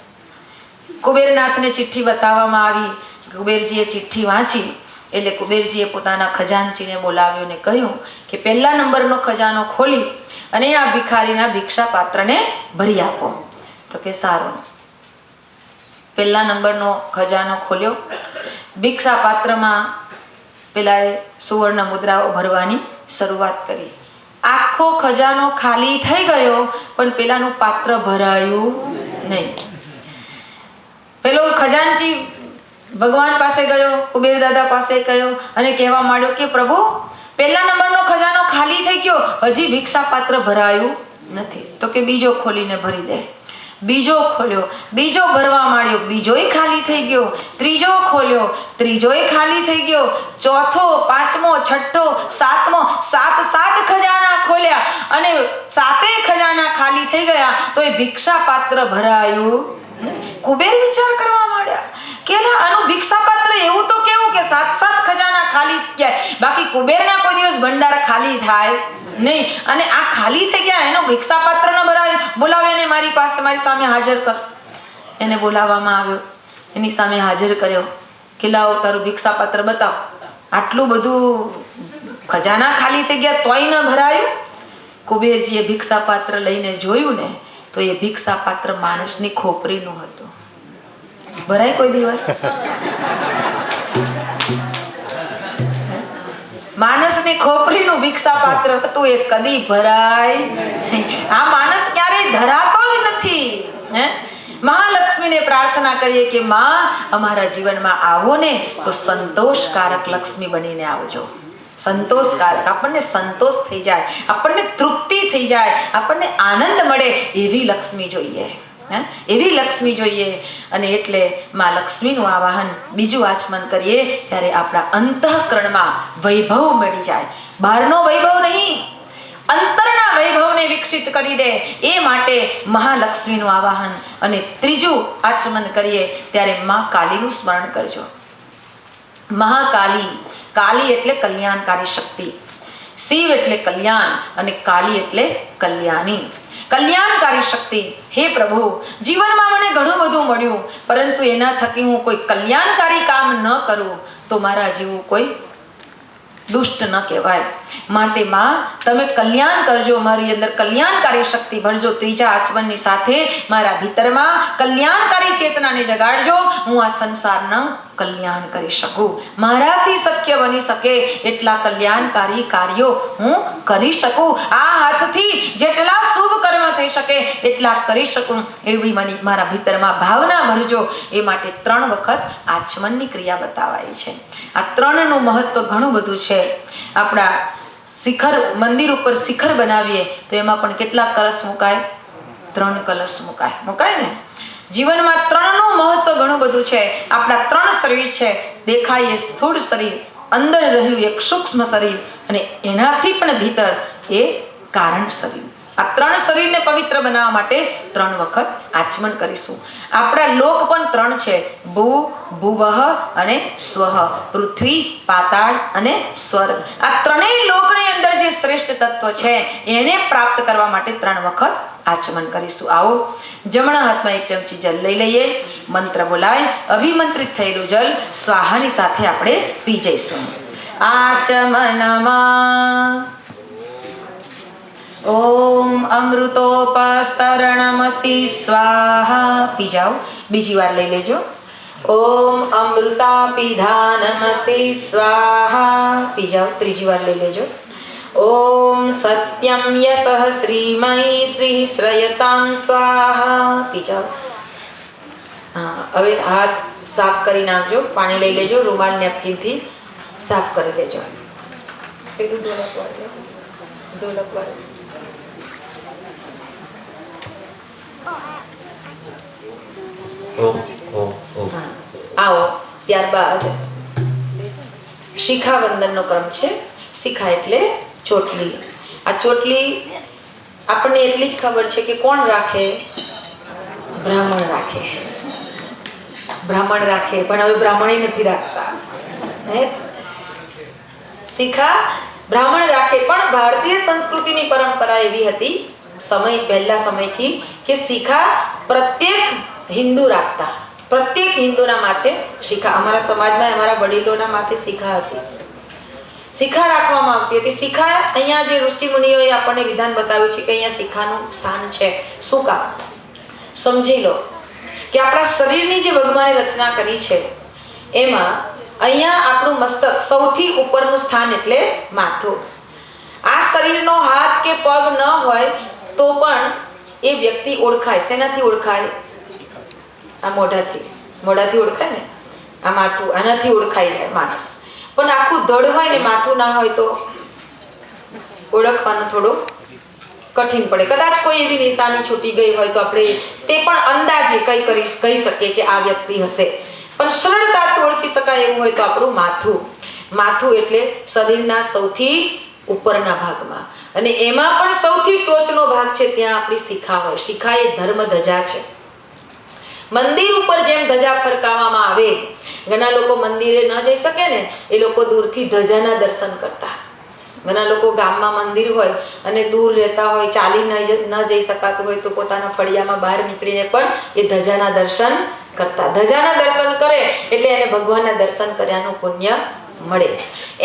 કુબેરનાથને ચિઠ્ઠી બતાવવામાં આવી. કુબેરજીએ ચિઠ્ઠી વાંચી એટલે કુબેરજીએ પોતાના ખજાનચીને બોલાવ્યો ને કહ્યું કે પહેલા નંબરનો ખજાનો ખોલી અને આ ભિખારીના ભિક્ષા પાત્રને ભરી આપો. તો કે સારું. પહેલા નંબરનો ખજાનો ખોલ્યો. ભિક્ષા પાત્રમાં પેલાએ સુવર્ણ મુદ્રાઓ ભરવાની શરૂઆત કરી. આખો ખજાનો ખાલી થઈ ગયો પણ પેલાનું પાત્ર ભરાયું નહીં. પેલો ખજાનચી ભગવાન પાસે ગયો, કુબેર દાદા પાસે ગયો અને કહેવા માંડ્યો કે પ્રભુ, પહેલા નંબરનો ખજાનો ખાલી થઈ ગયો, હજી ભિક્ષા પાત્ર ભરાયું નથી. તો કે બીજો ખોલીને ભરી દે. બીજો ખોલ્યો, બીજો ભરવા માંડ્યો, બીજોય ખાલી થઈ ગયો. ત્રીજો ખોલ્યો, ત્રીજોય ખાલી થઈ ગયો. ચોથો, પાંચમો, છઠ્ઠો, સાતમો, સાત ખજાના ખોલ્યા અને સાતે ખજાના ખાલી થઈ ગયા તો એ ભિક્ષા પાત્ર ભરાયું. કુબેર વિચાર કરવા માંડ્યા કે આનું ભિક્ષા પાત્ર એવું તો કેવું કે 7 ખજાના ખાલી થઈ ગયા, બાકી કુબેરના કોઈ દિવસ ભંડાર ખાલી થાય નહીં. અને આ ખાલી થઈ ગયા, એનો ભિક્ષા પાત્ર ન ભરાય, બોલાવે એને મારી પાસે, મારી સામે હાજર કર. એને બોલાવવામાં આવ્યો, એની સામે હાજર કર્યો કે લાવો તારું ભિક્ષા પાત્ર બતાવ. આટલું બધું ખજાના ખાલી થઈ ગયા તોય ન ભરાયું. કુબેરજીએ ભિક્ષા પાત્ર લઈને જોયું ને તો એ ભિક્ષા પાત્ર માણસની ખોપરીનું હતું. ભરાય કોઈ દિવસ? માણસની ખોપરીનું ભિક્ષા પાત્ર હતું, એ કદી ભરાય નહીં. આ માણસ ક્યારેય ધરાતો જ નથી. મહાલક્ષ્મીને પ્રાર્થના કરીએ કે માં, અમારા જીવનમાં આવો ને તો સંતોષકારક લક્ષ્મી બનીને આવજો. સંતોષકારક, આપણને સંતોષ થઈ જાય, આપણને તૃપ્તિ થઈ જાય, આપણને આનંદ મળે એવી લક્ષ્મી જોઈએ. એવી લક્ષ્મી જોઈએ. અને એટલે માં લક્ષ્મીનું આવાહન, બીજું આચમન કરીએ ત્યારે આપણા અંતઃકરણમાં વૈભવ મળી જાય. બહારનો વૈભવ નહીં, અંતરના વૈભવને વિકસિત કરી દે એ માટે મહાલક્ષ્મીનું આવાહન. અને ત્રીજું આચમન કરીએ ત્યારે માં કાલીનું સ્મરણ કરજો. મહાકાલી, કાલી એટલે કલ્યાણકારી શક્તિ, શિવ એટલે કલ્યાણ અને કાલી એટલે કલ્યાણી. કલ્યાણકારી શક્તિ, હે પ્રભુ, જીવનમાં મને ઘણું બધું મળ્યું પરંતુ એના થકી હું કોઈ કલ્યાણકારી કામ ન કરું તો મારા જેવું કોઈ દુષ્ટ ન કહેવાય. માટે માં તમે કલ્યાણ કરજો, મારી અંદર કલ્યાણકારી શક્તિ ભરજો. ત્રીજા આચમનની સાથે મારા ભીતરમાં કલ્યાણકારી ચેતનાને જગાડજો. હું આ સંસારના કલ્યાણ કરી શકું, મારાથી શક્ય બની શકે એટલા કલ્યાણકારી કાર્યો હું કરી શકું. આ હાથથી જેટલા શુભ કર્મ થઈ શકે એટલા કરી શકું એવી મારા ભીતરમાં ભાવના ભરજો. એ માટે 3 વખત આચમનની ક્રિયા બતાવાય છે. આ 3નું મહત્વ ઘણું બધું છે. આપણા શિખર, મંદિર ઉપર શિખર બનાવીએ તો એમાં પણ કેટલા કલશ મુકાય? 3 કલશ મુકાય ને. જીવનમાં 3નું મહત્વ ઘણું બધું છે. આપણા 3 શરીર છે. દેખાય એ સ્થૂળ શરીર, અંદર રહ્યું એક સૂક્ષ્મ શરીર અને એનાથી પણ ભીતર એ કારણ શરીર. આ 3 શરીરને પવિત્ર બનાવવા માટે 3 વખત આચમન કરીશું. આપણા લોક પણ 3 છે: ભૂ, ભુવઃ અને સ્વઃ. પૃથ્વી, પાતાળ અને સ્વર્ગ. આ 3 લોકની અંદર જે શ્રેષ્ઠ તત્વ છે એને પ્રાપ્ત કરવા માટે 3 વખત આચમન કરીશું. આવો જમણા હાથમાં 1 ચમચી જલ લઈ લઈએ. મંત્ર બોલાય, અભિમંત્રિત થયેલું જલ સ્વાહાની સાથે આપણે પી જઈશું. આચમનમાં ઓમ અમૃતોપસ્તરણમસી સ્વાહા. પી જાઓ. બીજી વાર લઈ લેજો. ઓમ અમૃતાપિધાનમસી સ્વાહા. પી જાઓ. ત્રીજી વાર લઈ લેજો. ઓમ સત્યમ યસઃ શ્રીમયી શ્રી શ્રયતામ સ્વાહા. પી જાઓ. હા, હવે હાથ સાફ કરી નાખજો. પાણી લઈ લેજો, રૂમાલ નેપકિનથી સાફ કરી લેજો. એટલું ઢોલક વાળું. હા, આવો. ત્યારબાદ શિખા વંદનનો ક્રમ છે. શિખા એટલે ચોટલી. આ ચોટલી આપણને એટલી જ ખબર છે કે કોણ રાખે? બ્રાહ્મણ રાખે. બ્રાહ્મણ રાખે, પણ હવે બ્રાહ્મણે નથી રાખતા. શિખા બ્રાહ્મણ રાખે, પણ ભારતીય સંસ્કૃતિની પરંપરા એવી હતી પહેલા સમયથી કે શિખા પ્રત્યેક હિન્દુ રાખતા. પ્રત્યેક હિન્દુના માથે શિખા. અમારા સમાજમાં અમારા વડીલોના માથે શિખા હતી. શિખા રાખવામાં આવતી હતી. શિખા અહીંયા જે ઋષિ મુનિઓએ આપણને વિધાન બતાવ્યું છે કે અહીંયા શિખાનું સ્થાન છે. શું કામ? સમજી લો કે આપણા શરીરની જે ભગવાને રચના કરી છે એમાં અહીંયા આપણું મસ્તક સૌથી ઉપરનું સ્થાન એટલે માથું. આ શરીરનો હાથ કે પગ ન હોય તો પણ એ વ્યક્તિ ઓળખાય. શેનાથી ઓળખાય? આ મોઢાથી ઓળખાય ને. આ માથું, આનાથી ઓળખાઈ જાય માણસ. પણ આખું ધડ હોય ને માથું ના હોય તો ઓળખવાનું થોડું કઠિન પડે. કદાચ કોઈ એવી નિશાની છૂટી ગઈ હોય તો આપણે તે પણ અંદાજે કહી શકીએ કે આ વ્યક્તિ હશે. પણ સરળતાથી ઓળખી શકાય એવું હોય તો આપણું માથું એટલે શરીરના સૌથી ઉપરના ભાગમાં, અને એમાં પણ સૌથી ટોચનો ભાગ છે ત્યાં આપણી શિખા હોય. શિખા એ ધર્મ ધજા છે. મંદિર ઉપર જેમ ધજા ફરકાવવામાં આવે, ઘણા લોકો મંદિરે ન જઈ શકે ને એ લોકો દૂરથી ધજાના દર્શન કરતા. ઘણા લોકો ગામમાં મંદિર હોય અને દૂર રહેતા હોય, ચાલી ન જઈ શકાતું હોય તો પોતાના ફળિયામાં બહાર નીકળીને પણ એ ધજાના દર્શન કરતા. ધજાના દર્શન કરે એટલે એને ભગવાનના દર્શન કર્યાનું પુણ્ય મળે.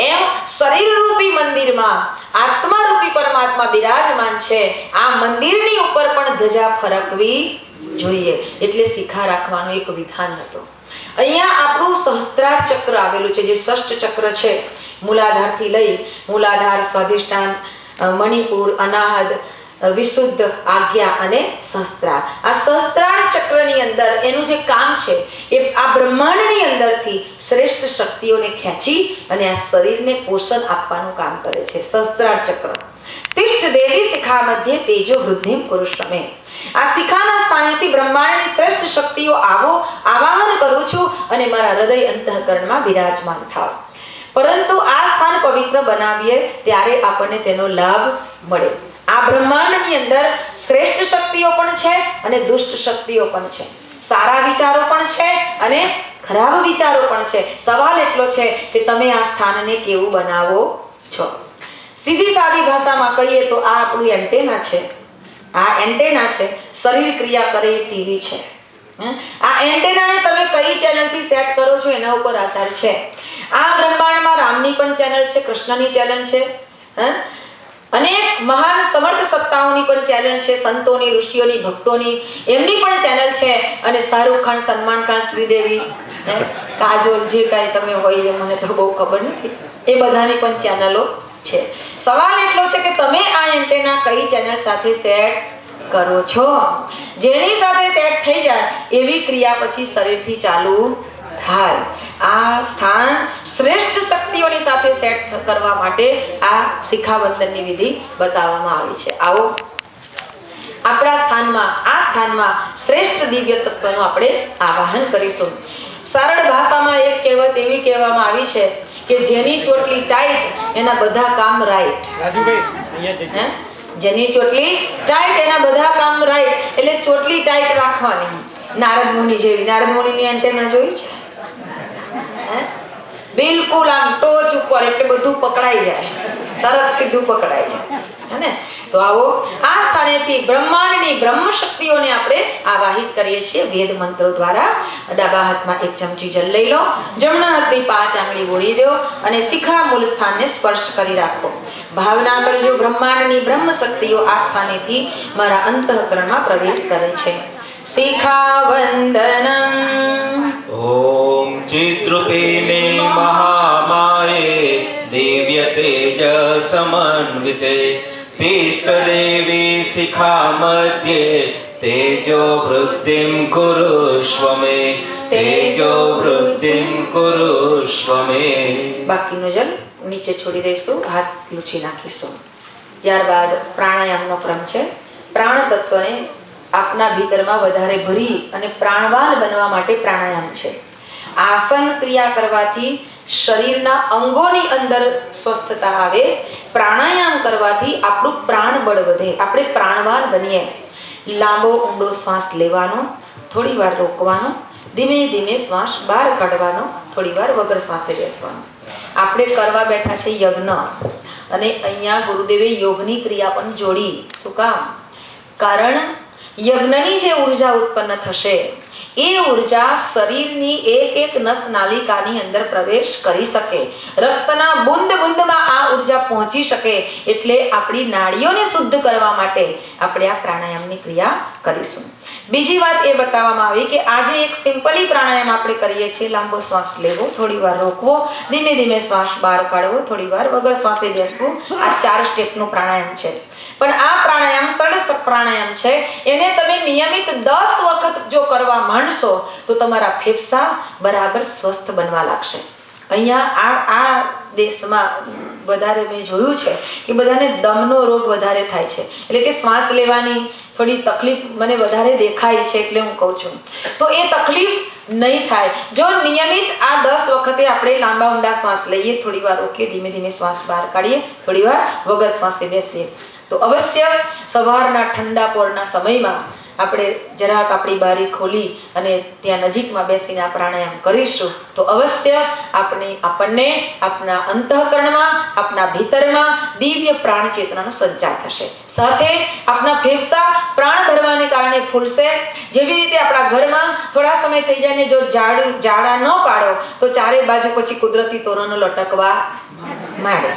એમ શરીરરૂપી મંદિરમાં આત્મારૂપી પરમાત્મા બિરાજમાન છે. આ મંદિરની ઉપર પણ ધજા ફરકવી જોઈએ. એટલે શિખા રાખવાનું એક વિધાન હતું. અહીંયા આપણું સહસ્ત્રાર ચક્ર આવેલું છે, જે ષષ્ઠ ચક્ર છે. મૂલાધારથી લઈ મૂલાધાર, સ્વાધિષ્ઠાન, મણિપુર, અનાહદ, વિશુદ્ધ, આજ્ઞા અને સહસ્ત્રાર. આ સહસ્ત્રાર ચક્રની અંદર એનું જે કામ છે એ આ બ્રહ્માંડની અંદરથી શ્રેષ્ઠ શક્તિઓને ખેંચી અને આ શરીરને પોષણ આપવાનું કામ કરે છે. સહસ્ત્રાર ચક્ર. તિષ્ઠ દેવી શિખા મધ્યે તેજો વૃદ્ધિમ પુરુષમે. આ શિખાના સ્થાનેથી બ્રહ્માંડની શ્રેષ્ઠ શક્તિઓ આવાહન કરું છું અને મારા હૃદય અંતઃકરણમાં બિરાજમાન થાવ. પરંતુ આ સ્થાન પવિત્ર બનાવીએ ત્યારે આપણને તેનો લાભ મળે. આ બ્રહ્માંડની અંદર શ્રેષ્ઠ શક્તિઓ પણ છે અને દુષ્ટ શક્તિઓ પણ છે. સારા વિચારો પણ છે અને ખરાબ વિચારો પણ છે. સવાલ એટલો છે કે તમે આ સ્થાનને કેવું બનાવો છો. સીધી સાદી ભાષામાં કહીએ તો આ આપણું એન્ટેના છે. આ એન્ટેના છે. શરીર ક્રિયા કરે એ ટીવી છે. આ એન્ટેનાને તમે કઈ ચેનલથી સેટ કરો છો એના ઉપર આધાર છે. આ બ્રહ્માંડમાં રામની પણ ચેનલ છે, કૃષ્ણની ચેનલ છે, અનેક મહાન સમર્થ સત્તાઓની પણ ચેનલ છે, સંતોની, ઋષિઓની, ભક્તોની, એમની પણ ચેનલ છે. અને શાહરૂખ ખાન, સલમાન ખાન, શ્રીદેવી, કાજોલ, જે કાંઈ તમે હોય એ મને તો બહુ ખબર નથી, એ બધાની પણ ચેનલો છે. સવાલ એટલો છે કે તમે આ એન્ટેના કઈ ચેનલ સાથે સેટ કરો છો. જેની સાથે સેટ થઈ જાય એવી ક્રિયા પછી શરીરથી ચાલુ થાય. આ સ્થાન શ્રેષ્ઠ શક્તિઓની સાથે સેટ કરવા માટે આ શિખાવંદનની વિધિ બતાવવામાં આવી છે. આવો આપણા સ્થાનમાં શ્રેષ્ઠ દિવ્ય તત્વનું આપણે આવાહન કરીશું. સરળ ભાષામાં એક કહેવત એવી કહેવામાં આવી છે કે જેની ચોટલી ટાઈટ એના બધા કામ રાઈટ. જેની ચોટલી ટાઈટ એના બધા કામ રાઈટ. એટલે ચોટલી ટાઈટ રાખવાની. નારદ મુનિ જેવી. નારદ મુનિની એન્ટેના જોઈ છે? બિલકુલ આમ ટોચ ઉપર, એટલે બધું પકડાઈ જાય, તરત સીધું પકડાઈ જાય, હે. તો આવો આ સ્થાનેથી બ્રહ્માંડની બ્રહ્મ શક્તિઓને આપણે આવાહિત કરીએ છીએ વેદ મંત્રો દ્વારા. ડાબા હાથમાં એક ચમચી જલ લઈ લો, જમણા હાથની 5 આંગળી ઓળી દો અને શિખા મૂળ સ્થાનને સ્પર્શ કરી રાખો. ભાવના કરજો બ્રહ્માંડની બ્રહ્મ શક્તિઓ આ સ્થાનેથી મારા અંતઃકરણમાં પ્રવેશ કરે છે. શિખા વંદનમ. ઓમ ચિત્રૂપિણે મહામાયે દિવ્ય તેજ સમન્વિતે તિષ્ઠ દેવી શિખા મધ્યે તેજો વૃદ્ધિમ કુરુષ્વ મે. તેજો વૃદ્ધિમ કુરુષ્વ મે. બાકીનો જલ નીચે છોડી દઈશું, હાથ લૂછી નાખીશું. ત્યારબાદ પ્રાણાયામનો ક્રમ છે. પ્રાણ તત્વને આપના ભીતરમાં વધારે ભરી અને પ્રાણવાન બનવા માટે પ્રાણાયામ છે. આસન ક્રિયા કરવાથી શરીરના અંગોની અંદર સ્વસ્થતા આવે. પ્રાણાયામ કરવાથી આપણું પ્રાણ બળ વધે, આપણે પ્રાણવાન બનીએ. લાંબો ઊંડો શ્વાસ લેવાનો, થોડી વાર રોકવાનો, ધીમે ધીમે શ્વાસ બહાર કાઢવાનો, થોડી વાર વગર શ્વાસે બેસવાનો. આપણે કરવા બેઠા છે યજ્ઞ, અને અહીંયા ગુરુદેવે યોગની ક્રિયા પણ જોડી. શું કામ? કારણ યજ્ઞની જે ઉર્જા ઉત્પન્ન થશે એ ઉર્જા શરીરની એક એક નસ નાલિકાની અંદર પ્રવેશ કરી શકે, રક્તના બુંદ બુંદમાં આ ઉર્જા પહોંચી શકે. એટલે આપણી નાડીઓને શુદ્ધ કરવા માટે આપણે આ પ્રાણાયામની ક્રિયા કરીશું. બીજી વાત એ બતાવવામાં આવી કે આજે એક સિમ્પલી પ્રાણાયામ આપણે કરીએ છીએ. લાંબો શ્વાસ લેવો, થોડી વાર રોકવો, ધીમે ધીમે શ્વાસ બહાર કાઢવો, થોડી વાર વગર શ્વાસે બેસવું. આ 4 સ્ટેપનું પ્રાણાયામ છે. પણ આ પ્રાણાયામ સરળ પ્રાણાયામ છે. એને તમે નિયમિત 10 વખત જો કરવા માંડશો તો તમારા ફેફસા બરાબર સ્વસ્થ બનવા લાગશે. અહીંયા આ દેશમાં વધારે મેં જોયું છે કે બધાને દમનો રોગ વધારે થાય છે, એટલે કે શ્વાસ લેવાની થોડી તકલીફ મને વધારે દેખાય છે, એટલે હું કહું છું. તો એ તકલીફ નહીં થાય જો નિયમિત આ 10 વખતે આપણે લાંબા ઊંડા શ્વાસ લઈએ, થોડી વાર રોકીએ, ધીમે ધીમે શ્વાસ બહાર કાઢીએ, થોડી વાર વગર શ્વાસે બેસીએ, તો અવશ્ય સવારના ઠંડા પોરના સમયમાં આપણે જરાક આપણી બારી ખોલી અને ત્યાં નજીકમાં બેસીને આ પ્રાણાયામ કરીશું તો અવશ્ય આપણને આપણા અંતઃકરણમાં, આપણા ભીતરમાં દિવ્ય પ્રાણ ચેતનાનો સંચાર થશે. સાથે આપણા ફેફસા પ્રાણ ભરવાને કારણે ફૂલશે. જેવી રીતે આપણા ઘરમાં થોડા સમય થઈ જાય ને જો જાડા ન પાડો તો ચારે બાજુ પછી કુદરતી તોરણો લટકવા માંડે,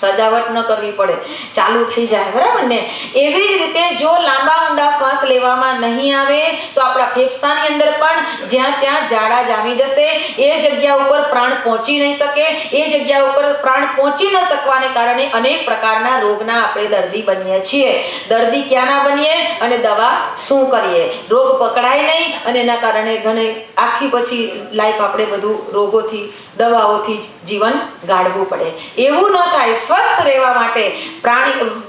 સજાવટ ન કરવી પડે, ચાલુ થઈ જાય, બરાબર ને? એવી જ રીતે જો લાંબા ઊંડા શ્વાસ લેવામાં નહીં આવે તો આપણા ફેફસાની અંદર પણ જ્યાં ત્યાં જાડા જામી જશે. એ જગ્યા ઉપર પ્રાણ પહોંચી નહીં શકે. એ જગ્યા ઉપર પ્રાણ પહોંચી ન શકવાને કારણે અનેક પ્રકારના રોગના આપણે દર્દી બનીએ છીએ. દર્દી ક્યાંના બનીએ અને દવા શું કરીએ? રોગ પકડાય નહીં અને એના કારણે ઘણી આખી પછી લાઈફ આપણે બધું રોગોથી, દવાઓથી જીવન ગાળવું પડે. એવું ન થાય. સ્વસ્થ રહેવા માટે,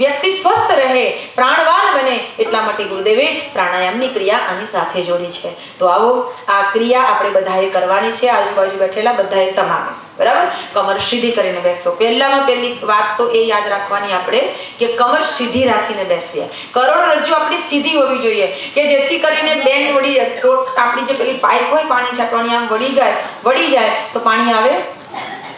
વ્યક્તિ સ્વસ્થ રહે, પ્રાણવાન બને, એટલા માટે ગુરુદેવે પ્રાણાયામની ક્રિયા આની સાથે જોડી છે. તો આવો આ ક્રિયા આપણે બધાએ કરવાની છે. આજુબાજુ બેઠેલા બધાએ તમામે, બરાબર? કમર સીધી કરીને બેસો. પહેલામાં પહેલી વાત તો એ યાદ રાખવાની આપણે કે કમર સીધી રાખીને બેસીએ. કરોડરજ્જુ આપણી સીધી હોવી જોઈએ કે જેથી કરીને બેન વળી આપણી જે પેલી પાઇપ હોય પાણી છાંટવાની આમ વળી જાય તો પાણી આવે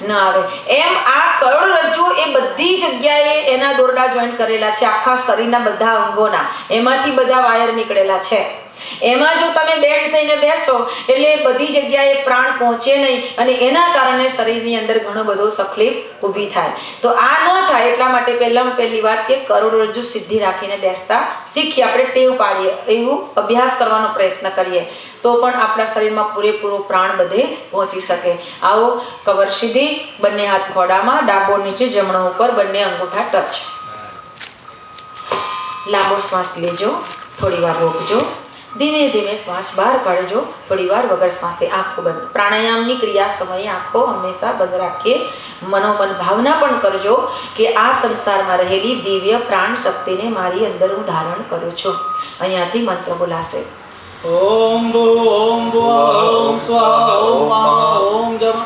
ન આવે. એમ આ કરોડરજ્જુ એ બધી જગ્યાએ એના દોરડા જોઈન્ટ કરેલા છે, આખા શરીરના બધા અંગોના, એમાંથી બધા વાયર નીકળેલા છે. એમાં જો તમે બેન્ડ થઈને બેસો એટલે બધી જગ્યાએ પ્રાણ પહોંચે નહીં અને એના કારણે શરીરની અંદર ઘણો બધો તકલીફ ઊભી થાય. તો આ ન થાય એટલા માટે પહેલામાં પહેલી વાત કે કરોડરજ્જુ સીધી રાખીને બેસતા શીખીએ, આપણે ટેવ પાડીએ, એવું અભ્યાસ કરવાનો પ્રયત્ન કરીએ તો પણ આપણા શરીરમાં પૂરેપૂરો પ્રાણ બધે પહોંચી શકે. આવો કમર સીધી, બંને હાથ ખોડામાં, ડાબો નીચે, જમણો ઉપર, બંને અંગૂઠા ટચ. લાંબો શ્વાસ લેજો, થોડી વાર રોકજો, ધીમે ધીમે શ્વાસ બહાર કાઢજો, થોડી વાર વગર શ્વાસે આંખો બંધ. પ્રાણાયામની ક્રિયા સમયે આંખો હંમેશા બંધ રાખીએ. મનોમન ભાવના પણ કરજો કે આ સંસારમાં રહેલી દિવ્ય પ્રાણ શક્તિને મારી અંદર હું ધારણ કરું છું. અહીંયાથી મંત્ર બોલાશે. ઓમ ભૂ ઓમ ભુવ ઓમ સ્વાહા ઓમ મહા ઓમ જમ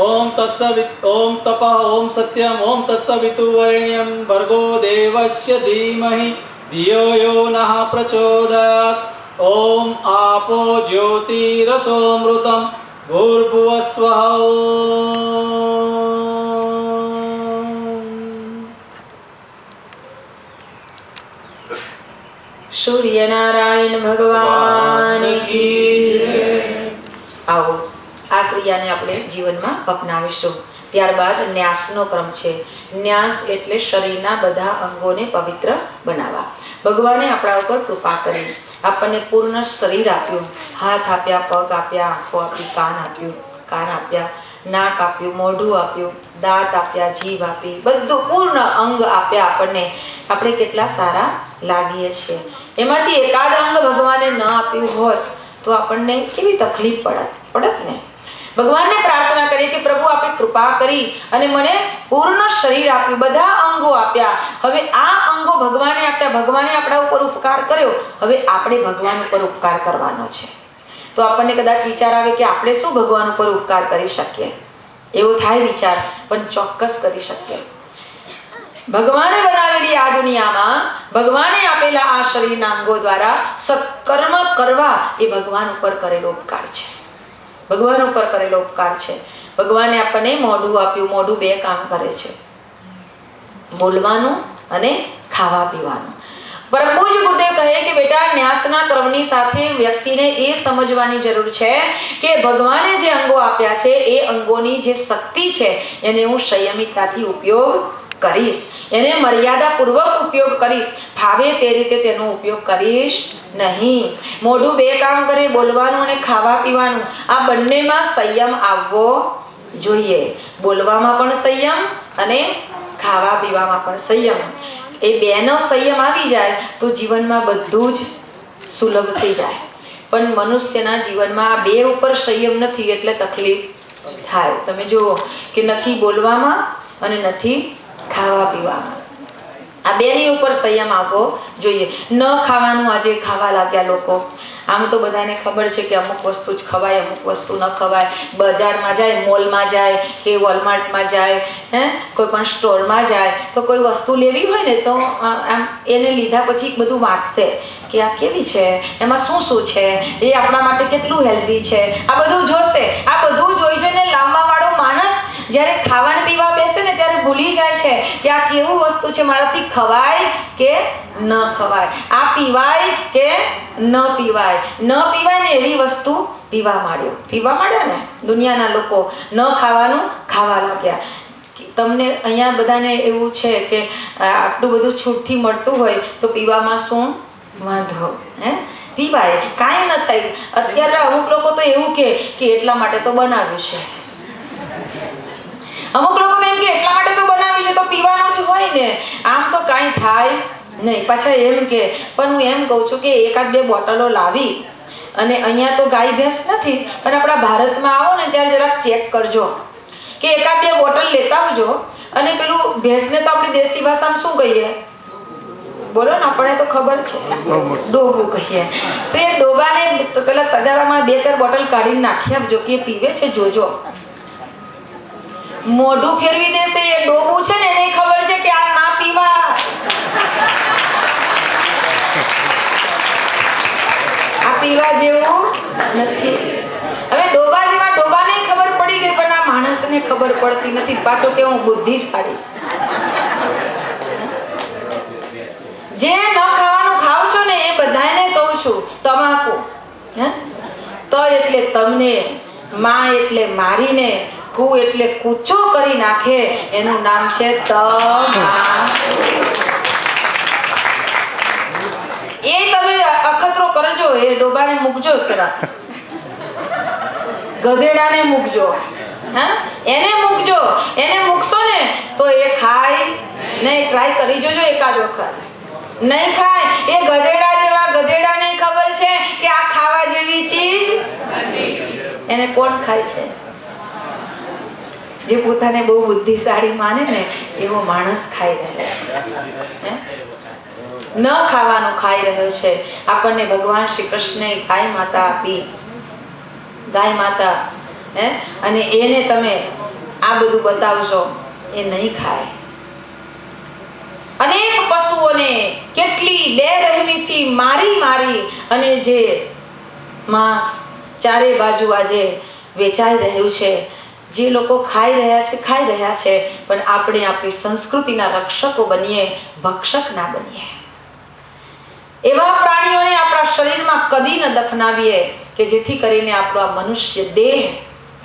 ઓમ તત્સવિત ઓમ તપઃ ઓમ સત્યમ ઓમ તત્સવિતુર્વરેણ્યં ભર્ગો દેવસ્ય ધીમહિ ધિયો યો નઃ પ્રચોદયાત. ઓમ આપો જ્યોતિરસોમૃતમ ભૂર્ભુવસ્વઃ. સૂર્યનારાયણ ભગવાન કી જય. આવો આ ક્રિયાને આપણે જીવનમાં અપનાવીશું. ત્યારબાદ ન્યાસનો ક્રમ છે. ન્યાસ એટલે શરીરના બધા અંગોને પવિત્ર બનાવવા. ભગવાને આપણા ઉપર કૃપા કરી, આપણને પૂર્ણ શરીર આપ્યું, હાથ આપ્યા, પગ આપ્યા, આંખો આપી, કાન આપ્યા, નાક આપ્યું, મોઢું આપ્યું, દાંત આપ્યા, જીભ આપી, બધું પૂર્ણ અંગ આપ્યા આપણને. આપણે કેટલા સારા લાગીએ છીએ. એમાંથી એકાદ અંગ ભગવાને ન આપ્યું હોત તો આપણને કેવી તકલીફ પડત ને? ભગવાનને પ્રાર્થના કરીએ કે પ્રભુ આપે કૃપા કરી અને મને પૂર્ણ શરીર આપ્યું, બધા અંગો આપ્યા. હવે આ અંગો ભગવાને આપ્યા, ભગવાને આપણા ઉપર ઉપકાર કર્યો, હવે આપણે ભગવાન ઉપર ઉપકાર કરવાનો છે. તો આપણને કદાચ વિચાર આવે કે આપણે શું ભગવાન ઉપર ઉપકાર કરી શકીએ, એવો થાય વિચાર, પણ ચોક્કસ કરી શકીએ. ભગવાને બનાવેલી આ દુનિયામાં ભગવાને આપેલા આ શરીરના અંગો દ્વારા સત્કર્મ કરવા એ ભગવાન ઉપર કરેલો ઉપકાર છે. ભગવાન ઉપર કરેલો ઉપકાર છે. ભગવાને આપણને મોઢું આપ્યું. મોઢું બે કામ કરે છે, બોલવાનું અને ખાવા પીવાનું. પરમ પૂજ્ય ગુરુદેવ કહે કે બેટા, ન્યાસના કર્મની સાથે વ્યક્તિને એ સમજવાની જરૂર છે કે ભગવાને જે અંગો આપ્યા છે એ અંગોની જે શક્તિ છે એને હું સંયમિતતાથી ઉપયોગ કરીશ, એને મર્યાદાપૂર્વક ઉપયોગ કરીશ, ભાવે તે રીતે તેનો ઉપયોગ કરીશ નહીં. મોઢું બે કામ કરે, બોલવાનું અને ખાવા પીવાનું, આ બંનેમાં સંયમ આવવો જોઈએ. બોલવામાં પણ સંયમ અને ખાવા પીવામાં પણ સંયમ. એ બેનો સંયમ આવી જાય તો જીવનમાં બધું જ સુલભ થઈ જાય. પણ મનુષ્યના જીવનમાં આ બે ઉપર સંયમ નથી એટલે તકલીફ થાય. તમે જુઓ કે નથી બોલવામાં અને નથી ખાવા પીવામાં. આ બેની ઉપર સંયમ આવવો જોઈએ. ન ખાવાનું આજે ખાવા લાગ્યા લોકો. આમ તો બધાને ખબર છે કે અમુક વસ્તુ જ ખવાય, અમુક વસ્તુ ન ખવાય. બજારમાં જાય, મોલમાં જાય કે વોલમાર્ટમાં જાય, કોઈ પણ સ્ટોરમાં જાય તો કોઈ વસ્તુ લેવી હોય ને તો આમ એને લીધા પછી બધું વાંચશે કે આ કેવી છે, એમાં શું શું છે, એ આપણા માટે કેટલું હેલ્ધી છે, આ બધું જોશે. આ બધું જોઈ જોઈને લાંબાવાળો માણસ જ્યારે ખાવાને પીવા બેસે ને ત્યારે ભૂલી જાય છે કે આ કેવું વસ્તુ છે, મારાથી ખવાય કે ન ખવાય, આ પીવાય કે ન પીવાય. ન પીવાય ને એવી વસ્તુ પીવા માંડ્યા ને દુનિયાના લોકો. ન ખાવાનું ખાવા લાગ્યા. તમને અહીંયા બધાને એવું છે કે આટલું બધું છૂટથી મળતું હોય તો પીવામાં શું વાંધો, પીવાય, કાંઈ ન થાય. અત્યારે અમુક લોકો તો એવું કે એટલા માટે તો બનાવ્યું છે. અમુક લોકો એમ કે એટલા માટે તો બનાવ્યું છે તો પીવાનું જ હોય ને, આમ તો કાંઈ થાય નહીં. પાછા એમ કે પણ હું એમ કહું છું કે એકાદ બે બોટલો લાવી અને અહીંયા તો ગાય ભેંસ નથી પણ આપણા ભારતમાં આવો ને ત્યારે જરાક ચેક કરજો કે એકાદ બે બોટલ લેતા આવજો. અને પેલું ભેંસને તો આપણી દેશી ભાષામાં શું કહીએ, બોલો ને, આપણને તો ખબર છે, ડોબું કહીએ. તો એ ડોબાને પેલા તગારામાં 2-4 બોટલ કાઢીને નાખી આપજો કે એ પીવે છે, જોજો. મોઢું ફેરવી દેશે. એ ડોબું છે ને એને ખબર છે કે આ ના પીવા. આ પીવા જેવું નથી. હવે ડોબા જેવા ડોબાને ખબર પડી ગઈ પણ આ માણસને ખબર પડતી નથી. પાછો કે હું બુદ્ધિશાળી. જે ન ખાવાનું ખાવ છો ને એ બધાને કહું છું, તમાકુ તો એટલે તમને, માં એટલે મારીને, કુ એટલે કૂચો કરી નાખે, એનું નામ છે તમાકુ. એ તમે અખતરો કરજો. એ ડોબાને મૂકજો, જરા ગધેડાને મૂકજો, એને મૂકજો. એને મૂકશો ને તો એ ખાય નહીં. ટ્રાય કરી જોજો એકાદ વખત. નહીં ખાય. એ ગધેડાને ખબર છે કે આ ખાવા જેવી ચીજ એને કોણ ખાય છે? જે પોતાને બહુ બુદ્ધિશાળી માને ને એવો માણસ ખાઈ રહ્યો છે. ન ખાવાનું ખાઈ રહ્યો છે. આપણને ભગવાન શ્રી કૃષ્ણે ગાય માતા આપી, ગાય માતા, અને એને તમે આ બધું બતાવશો, એ નહીં ખાય. અનેક પશુઓને કેટલી બેરહેમીથી મારી અને જે માંસ ચારે બાજુ આજે વેચાઈ રહ્યું છે, જે લોકો ખાઈ રહ્યા છે, પણ આપણે આપણી સંસ્કૃતિના રક્ષકો બનીએ, ભક્ષક ના બનીએ. એવા પ્રાણીઓને આપણા શરીરમાં કદી ન દફનાવીએ કે જેથી કરીને આપણો આ મનુષ્ય દેહ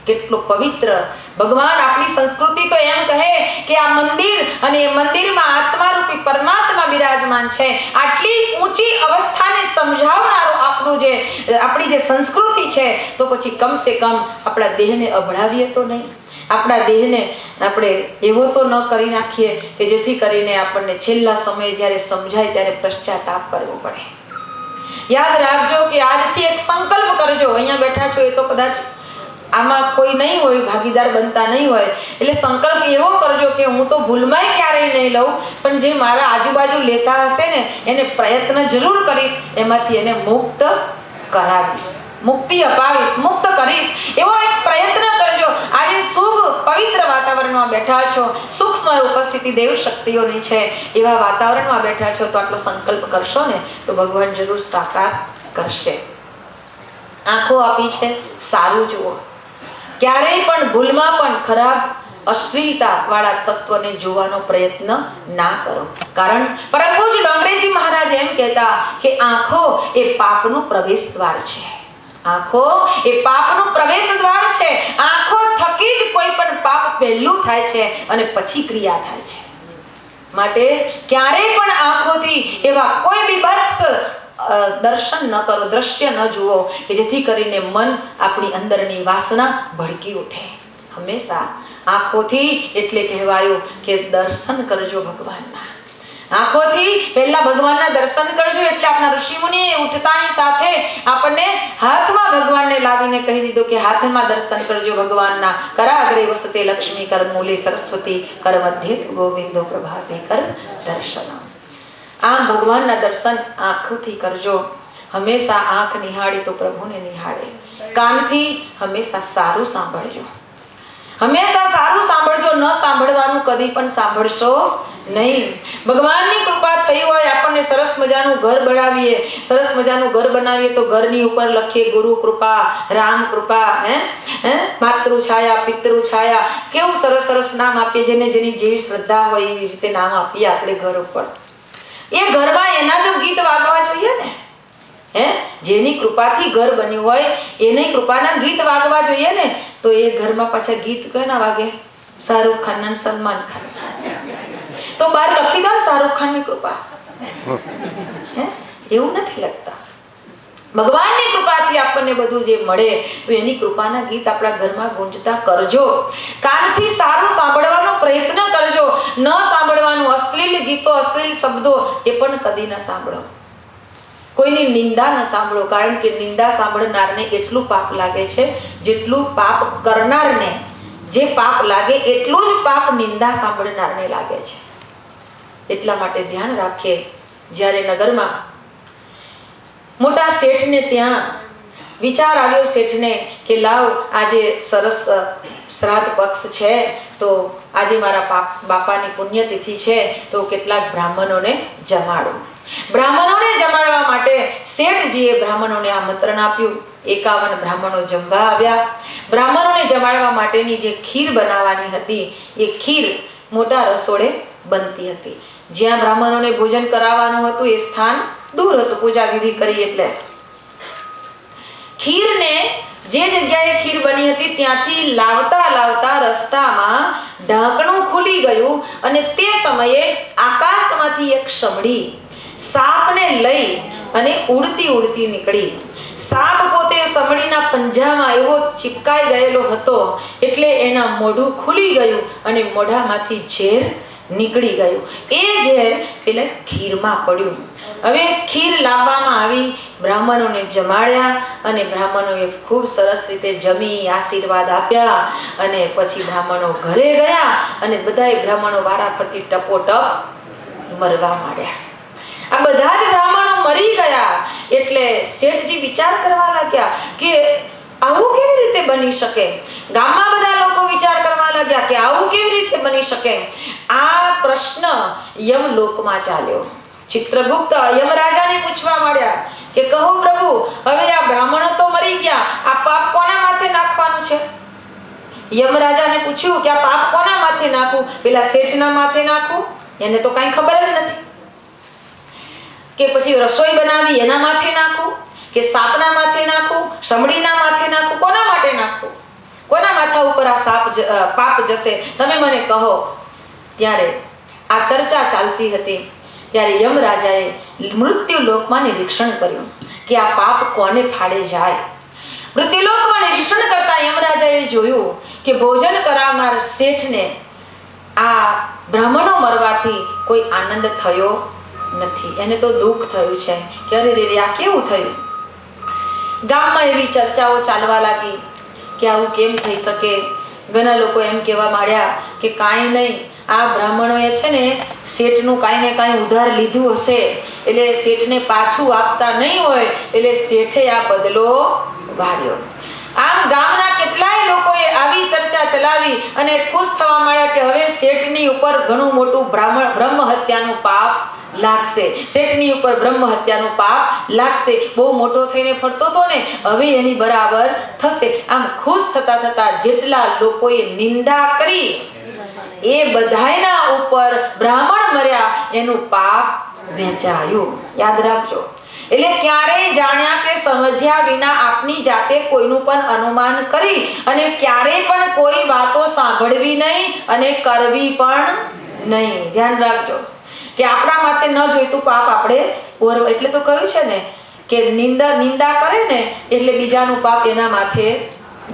કેટલો પવિત્ર. ભગવાન આપણી સંસ્કૃતિ તો એમ કહે કે આ મંદિર, અને એ મંદિરમાં આત્મા રૂપી પરમાત્મા બિરાજમાન છે. આટલી ઊંચી અવસ્થાને સમજાવનારો આપણી જે સંસ્કૃતિ છે, તો પછી કમસે કમ આપણા દેહને અભડાવીએ તો નહીં. આપણા દેહને આપણે એવો તો ન કરી નાખીએ કે જેથી કરીને આપણને છેલ્લા સમયે જ્યારે સમજાય ત્યારે પશ્ચાતાપ કરવો પડે. યાદ રાખજો કે આજથી એક સંકલ્પ કરજો. અહીંયા બેઠા છો એ તો કદાચ આમાં કોઈ નહીં હોય, ભાગીદાર બનતા નહીં હોય, એટલે સંકલ્પ એવો કરજો કે હું તો ભૂલમાંય ક્યારેય નહીં લઉં, પણ જે મારા આજુબાજુ લેતા હશે ને એને પ્રયત્ન જરૂર કરીશ, એમાંથી એને મુક્ત કરાવીશ, મુક્તિ અપાવીશ, મુક્ત કરીશ, એવો એક પ્રયત્ન કરજો. આજે શુભ પવિત્ર વાતાવરણમાં બેઠા છો, સૂક્ષ્મ ઉપસ્થિતિ દેવ શક્તિઓની છે, એવા વાતાવરણમાં બેઠા છો, તો આટલો સંકલ્પ કરશો ને તો ભગવાન જરૂર સાકાર કરશે. આંખો આપી છે, સારું જુઓ, ક્યારેય પણ ભૂલમાં પણ ખરાબ અશ્લીલતા વાળા તત્વને જોવાનો પ્રયત્ન ના કરો. કારણ પરમ પૂજ્ય ડોંગરેજી મહારાજ એમ કહેતા કે આંખો એ પાપનું પ્રવેશ દ્વાર છે. આંખો એ પાપનું પ્રવેશ દ્વાર છે. આંખો થકી જ કોઈ પણ પાપ પહેલું થાય છે અને પછી ક્રિયા થાય છે. માટે ક્યારેય પણ આંખોથી એવા કોઈ બીભત્સ દર્શન ન કરો, દ્રશ્ય ન જુઓ કે જેથી કરીને મન આપણી અંદરની વાસના ભડકી ઉઠે. હંમેશા આંખોથી એટલે કહેવાયું કે દર્શન કરજો ભગવાનના. આંખોથી પહેલા ભગવાનના દર્શન કરજો. એટલે આપણા ઋષિમુનિએ ઉઠતાની સાથે આપણને હાથમાં ભગવાનને લાવીને કહી દીધું કે હાથમાં દર્શન કરજો ભગવાનના. કરાગ્રે વસતે લક્ષ્મી, કર મૂલે સરસ્વતી, કર મધ્યે ગોવિંદો, પ્રભાતે કર દર્શન. આમ ભગવાનના દર્શન આંખથી કરજો. હંમેશા આંખ નિહાળે તો પ્રભુને નિહાળે. કાનથી હંમેશા સારું સાંભળજો, હંમેશા સારું સાંભળજો. ન સાંભળવાનું કદી પણ સાંભળશો નહીં. ભગવાનની કૃપા થઈ હોય, આપણને સરસ મજાનું ઘર બનાવીએ, સરસ મજાનું ઘર બનાવીએ તો ઘરની ઉપર લખીએ ગુરુ કૃપા, રામ કૃપા, માતૃ છાયા, પિતૃ છાયા, કેવું સરસ સરસ નામ આપીએ. જેને જેની જેવી શ્રદ્ધા હોય એવી રીતે નામ આપીએ આપણે ઘર ઉપર. એ ઘરમાં એના જો ગીત વાગવા જોઈએ ને, જેની કૃપાથી ઘર બન્યું હોય એની કૃપાના ગીત વાગવા જોઈએ ને, તો એ ઘરમાં પાછા ગીત કોના વાગે? શાહરૂખ ખાન અને સલમાન ખાન. તો બહાર લખી દો ને શાહરૂખ ખાન ની કૃપા. એવું નથી લખતા. ભગવાનની કૃપાથી આપણને બધું જે મળે તો એની કૃપાના ગીત આપણા ઘરમાં ગુંજતા કરજો. કાનથી સારું સાંભળવાનો પ્રયત્ન કરજો. ન સાંભળવાનું અશ્લીલ ગીતો, અશ્લીલ શબ્દો એ પણ કદી ન સાંભળો. કોઈની નિંદા ન સાંભળો. કારણ કે નિંદા સાંભળનારને એટલું પાપ લાગે છે જેટલું પાપ કરનારને જે પાપ લાગે એટલું જ પાપ નિંદા સાંભળનારને લાગે છે. એટલા માટે ધ્યાન રાખીએ. જ્યારે નગરમાં મોટા શેઠને ત્યાં વિચાર આવ્યો શેઠને કે લાવ આજે સરસ શ્રાદ્ધ પક્ષ છે, તો આજે મારા બાપાની પુણ્યતિથિ છે, તો કેટલાક બ્રાહ્મણોને જમાડું. બ્રાહ્મણોને જમાડવા માટે શેઠજીએ બ્રાહ્મણોને આમંત્રણ આપ્યું. 51 બ્રાહ્મણો જમવા આવ્યા. બ્રાહ્મણોને જમાડવા માટેની જે ખીર બનાવવાની હતી એ ખીર મોટા રસોડે બનતી હતી. જ્યાં બ્રાહ્મણોને ભોજન કરાવવાનું હતું એ સ્થાન દૂર હતું. પૂજા વિધિ કરી એટલે ખીરને જે જગ્યાએ ખીર બની હતી ત્યાંથી લાવતા લાવતા રસ્તામાં ઢાંકણું ખુલી ગયું અને તે સમયે આકાશમાંથી એક સમડી સાપને લઈ અને ઉડતી ઉડતી નીકળી. સાપ પોતે સમડીના પંજામાં એવો ચિપકાઈ ગયેલો હતો એટલે એના મોઢું ખુલી ગયું અને મોઢામાંથી ઝેર નીકળી ગયું. એ ઝેર પેલા ખીરમાં પડ્યું. હવે ખીર લાવવામાં આવી, બ્રાહ્મણોને જમાડ્યા અને બ્રાહ્મણોએ ખૂબ સરસ રીતે જમી આશીર્વાદ આપ્યા અને પછી બ્રાહ્મણો ઘરે ગયા અને બધાય બ્રાહ્મણો વારાફરતી ટપોટપ મરવા માંડ્યા. આ બધા જ બ્રાહ્મણો મરી ગયા એટલે શેઠજી વિચાર કરવા લાગ્યા કે આવું કેવી રીતે બની શકે. ગામમાં બધા લોકો વિચાર કરવા લાગ્યા કે આવું કેવી રીતે બની શકે. આ પ્રશ્ન યમલોકમાં ચાલ્યો. ચિત્રગુપ્ત યમરાજાને પૂછવા માંડ્યા કે કહો પ્રભુ, હવે આ બ્રાહ્મણો તો મરી ગયા, આ પાપ કોના માથે નાખવાનું છે? યમરાજાને પૂછ્યું કે આ પાપ કોના માથે નાખું? પેલા શેઠના માથે નાખું? એને તો કાંઈ ખબર જ નથી. કે પછી રસોઈ બનાવી એના માથે નાખું? કે સાપના માથે નાખું? સમડીના માથે નાખું? કોના માટે નાખું? કોના માથા ઉપર આ પાપ જશે? તમે મને કહો. ત્યારે આ ચર્ચા ચાલતી હતી ત્યારે યમરાજાએ મૃત્યુલોકમાં નિરીક્ષણ કર્યું કે આ પાપ કોને ફાળે જાય. મૃત્યુલોકમાં નિરીક્ષણ કરતા યમરાજાએ જોયું કે ભોજન કરાવનાર શેઠને આ બ્રાહ્મણો મરવાથી કોઈ આનંદ થયો નથી. એને તો દુઃખ થયું છે કે અરે રે આ કેવું થયું. ગામમાં એવી ચર્ચાઓ ચાલવા લાગી કે આવું કેમ થઈ શકે. ઘણા લોકો એમ કહેવા માંડ્યા કે કાંઈ નહીં, આ બ્રાહ્મણોએ છે ને શેઠનું કાંઈ ને કાંઈ ઉધાર લીધું હશે, એટલે શેઠને પાછું આપતા નહીં હોય, એટલે શેઠે આ બદલો વાળ્યો. આમ ગામના કેટલાય લોકોએ આવી ચર્ચા ચલાવી અને ખુશ થવા માંડ્યા કે હવે શેઠની ઉપર ઘણું મોટું બ્રહ્મ હત્યાનું પાપ લાગશે, શેઠની ઉપર બ્રહ્મ હત્યાનું પાપ લાગશે. બહુ મોટો થઈને ફરતો હતો ને, હવે એની બરાબર થશે. આમ ખુશ થતા થતા જેટલા લોકોએ નિંદા કરી એ બધાયના ઉપર બ્રાહ્મણ મર્યા એનું પાપ વેચાયું. યાદ રાખજો. એટલે ક્યારેય જાણ્યા કે સમજ્યા વિના આપની જાતે કોઈનું પણ અનુમાન કરી અને ક્યારેય પણ કોઈ વાતો સાંભળવી નહીં અને કરવી પણ નહીં. ધ્યાન રાખજો કે આપણા માથે ન જોઈતું પાપ આપણે એટલે તો કહ્યું છે ને કે નિંદા કરે ને એટલે બીજાનું પાપ એના માથે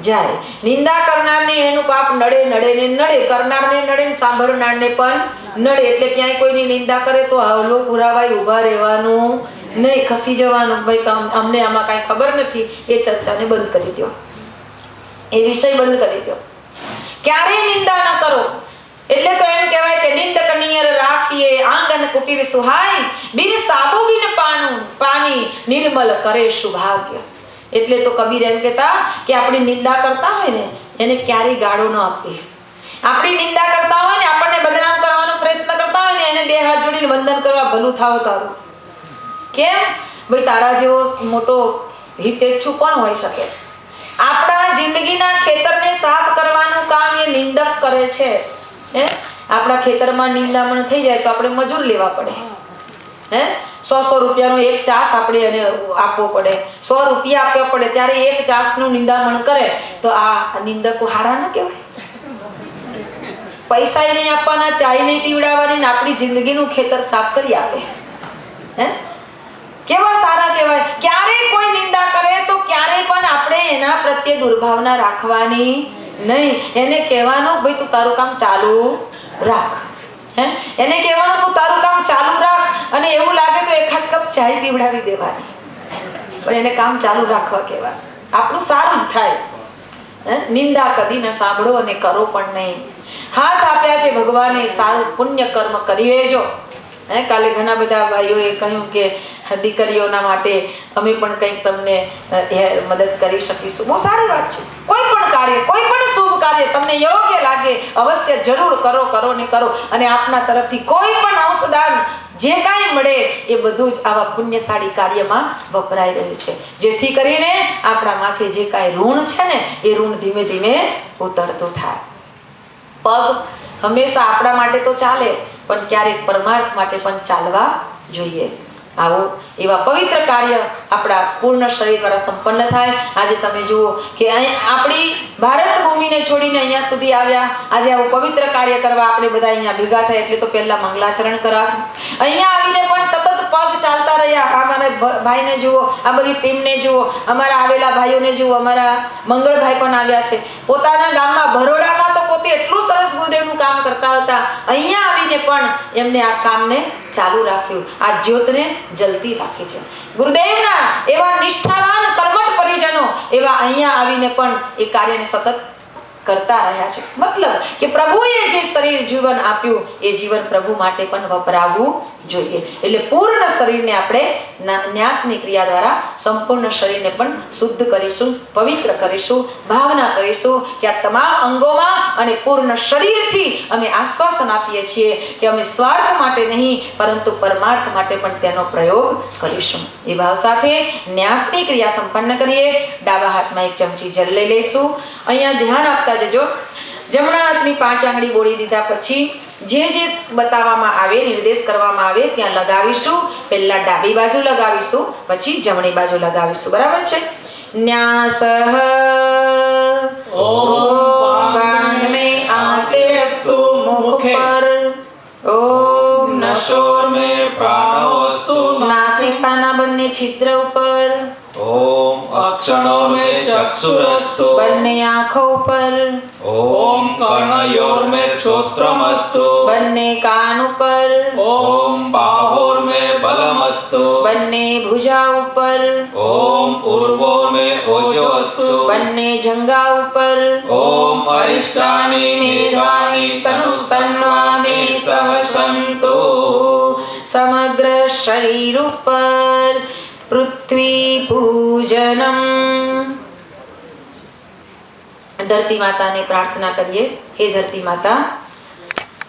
જાય. નિંદા કરનારને એનું પાપ નડે ને નડે, કરનારને નડે ને સાંભળનારને પણ નડે. એટલે ક્યાંય કોઈની નિંદા કરે તો હવલો પુરાવાય ઊભા રહેવાનું નહીં, ખસી જવાનું. ભાઈ અમને આમાં કાંઈ ખબર નથી, એ ચર્ચાને બંધ કરી દો, એ વિષય બંધ કરી દો. ક્યારેય નિંદા ન કરો. એટલે તો એમ કહેવાય કે નિંદક નિયર રાખીએ આંગન કુટીર સુહાય, બિન સાબુ બિન પાણી નિર્મલ કરે સુભાગ્ય. એટલે તો કબીર એમ કહેતા કે આપણી નિંદા કરતા હોય ને એને ક્યારેય ગાળો ન આપવી. આપણી નિંદા કરતા હોય ને, આપણને બદનામ કરવાનો પ્રયત્ન કરતા હોય ને, એને બે હાથ જોડીને વંદન કરવા ભલું થાવ તારું. કેમ ભાઈ? તારા જેવો મોટો હિતેચ્છુ કોણ હોઈ શકે? આપણા જિંદગીના ખેતરને સાફ કરવાનું કામ એ નિંદક કરે છે. આપણા ખેતરમાં નિંદામણ થઈ જાય તો આપણે મજૂર લેવા પડે. 100 રૂપિયાનો એક ચાસ આપણે એને આપવો પડે, 100 રૂપિયા આપવા પડે, ત્યારે એક ચાસનું નિંદામણ કરે તો આ નિંદકો હારા ન કહેવાય? પૈસા નહીં આપવાના, ચાય નહીં પીવડાવવાની ને આપણી જિંદગીનું ખેતર સાફ કરી આપે. કેવા સારા કહેવાય. ક્યારેય કોઈ નિંદા કરે તો ક્યારેય પણ આપણે એના પ્રત્યે દુર્ભાવના રાખવાની નહીં. એને કહેવાનું ભાઈ તું તારું કામ ચાલુ રાખ. એને કહેવાનું તું તારું કામ ચાલુ રાખ, અને એવું લાગે તો એકાદ કપ ચાય પીવડાવી દેવાની, પણ એને કામ ચાલુ રાખવા કહેવાય. આપણું સારું જ થાય. નિંદા કદી ન સાંભળો અને કરો પણ નહીં. હાથ આપ્યા છે ભગવાને, સારું પુણ્ય કર્મ કરી લેજો. કાલે ઘણા બધા ભાઈઓએ કહ્યું કે દીકરીઓના માટે અમે પણ કંઈક તમને મદદ કરી શકીશું. બહુ સારી વાત છે. કોઈ પણ કાર્ય, કોઈ પણ શુભ કાર્ય તમને યોગ્ય લાગે અવશ્ય જરૂર કરો ને કરો. અને આપના તરફથી કોઈ પણ અંશદાન જે કાંઈ મળે એ બધું જ આવા પુણ્યશાળી કાર્યમાં વપરાઈ રહ્યું છે, જેથી કરીને આપણા માથે જે કાંઈ ઋણ છે ને એ ઋણ ધીમે ધીમે ઉતરતું થાય. પગ હંમેશા આપણા માટે તો ચાલે, પણ ક્યારેક પરમાર્થ માટે પણ ચાલવા જોઈએ. આવો એવા પવિત્ર કાર્ય આપણા પૂર્ણ શરીર દ્વારા સંપન્ન થાય. આજે તમે જુઓ કે આપણી ભારત ભૂમિને છોડીને અહીંયા સુધી આવ્યા. આજે આવું પવિત્ર કાર્ય કરવા આપણે બધા અહીંયા ભેગા થાય એટલે તો પહેલા મંગલાચરણ કરા. અહીંયા આવીને પણ સતત પગ ચાલતા રહ્યા. અમારા ભાઈને જુઓ, આ બધી ટીમને જુઓ, અમારા આવેલા ભાઈઓને જુઓ, અમારા મંગળભાઈ પણ આવ્યા છે. પોતાના ગામમાં ભરોડામાં તો પોતે એટલું સરસ ગુરુદેવનું કામ કરતા હતા, અહીંયા આવીને પણ એમને આ કામને ચાલુ રાખ્યું, આ જ્યોતને જલતી રાખી છે. ગુરુદેવના એવા નિષ્ઠાવાન કર્મઠ પરિજનો એવા અહીંયા આવીને પણ એ કાર્યને સતત કરતા રહ્યા છે. મતલબ કે પ્રભુએ જે શરીર જીવન આપ્યું એ જીવન પ્રભુ માટે પણ વપરાવવું જોઈએ. એટલે પૂર્ણ શરીરને આપણે ન્યાસની ક્રિયા દ્વારા સંપૂર્ણ શરીરને પણ શુદ્ધ કરીશું, પવિત્ર કરીશું, ભાવના કરીશું કે આ તમામ અંગોમાં અને પૂર્ણ શરીરથી અમે આશ્વાસન આપીએ છીએ કે અમે સ્વાર્થ માટે નહીં પરંતુ પરમાર્થ માટે પણ તેનો પ્રયોગ કરીશું. એ ભાવ સાથે ન્યાસની ક્રિયા સંપન્ન કરીએ. ડાબા હાથમાં એક ચમચી જળ લઈ લઈશું. અહીંયા ધ્યાન આપતા જજો. જમણા હાથની 5 આંગળી બોળી દીધા પછી જે બતાવવામાં આવે, નિર્દેશ કરવામાં આવે ત્યાં લગાવીશું. પહેલા ડાબી બાજુ લગાવીશું, પછી જમણી બાજુ લગાવીશું. બરાબર છે? ન્યાસ ઓમ બાંધ મે આસેસ્તુ મુખ પર, ઓમ નશોર મે પ્રાણોસ્તુ નાસિકાના બંને છિદ્ર ઉપર, ઓમ અક્ષણોર મે ચક્ષુરસ્તુ બંને આંખો ઉપર, ઓમ કર્ણયોર મે શ્રોત્રમસ્તુ બંને કાન ઉપર, ઓમ બાહોર મે બલમસ્તુ અસ્તુ બંને ભુજા ઉપર ઓમ ઉર્વો મે ઓજો અસ્તુ બંને જંગા ઉપર ઓમ અરિષ્ટાની મેધાની તનુસ્તન્વા મે સહસંતો સમગ્ર શરીર ઉપર પૃથ્વી પૂજનમ. ધરતી માતાને પ્રાર્થના કરીએ. હે ધરતી માતા,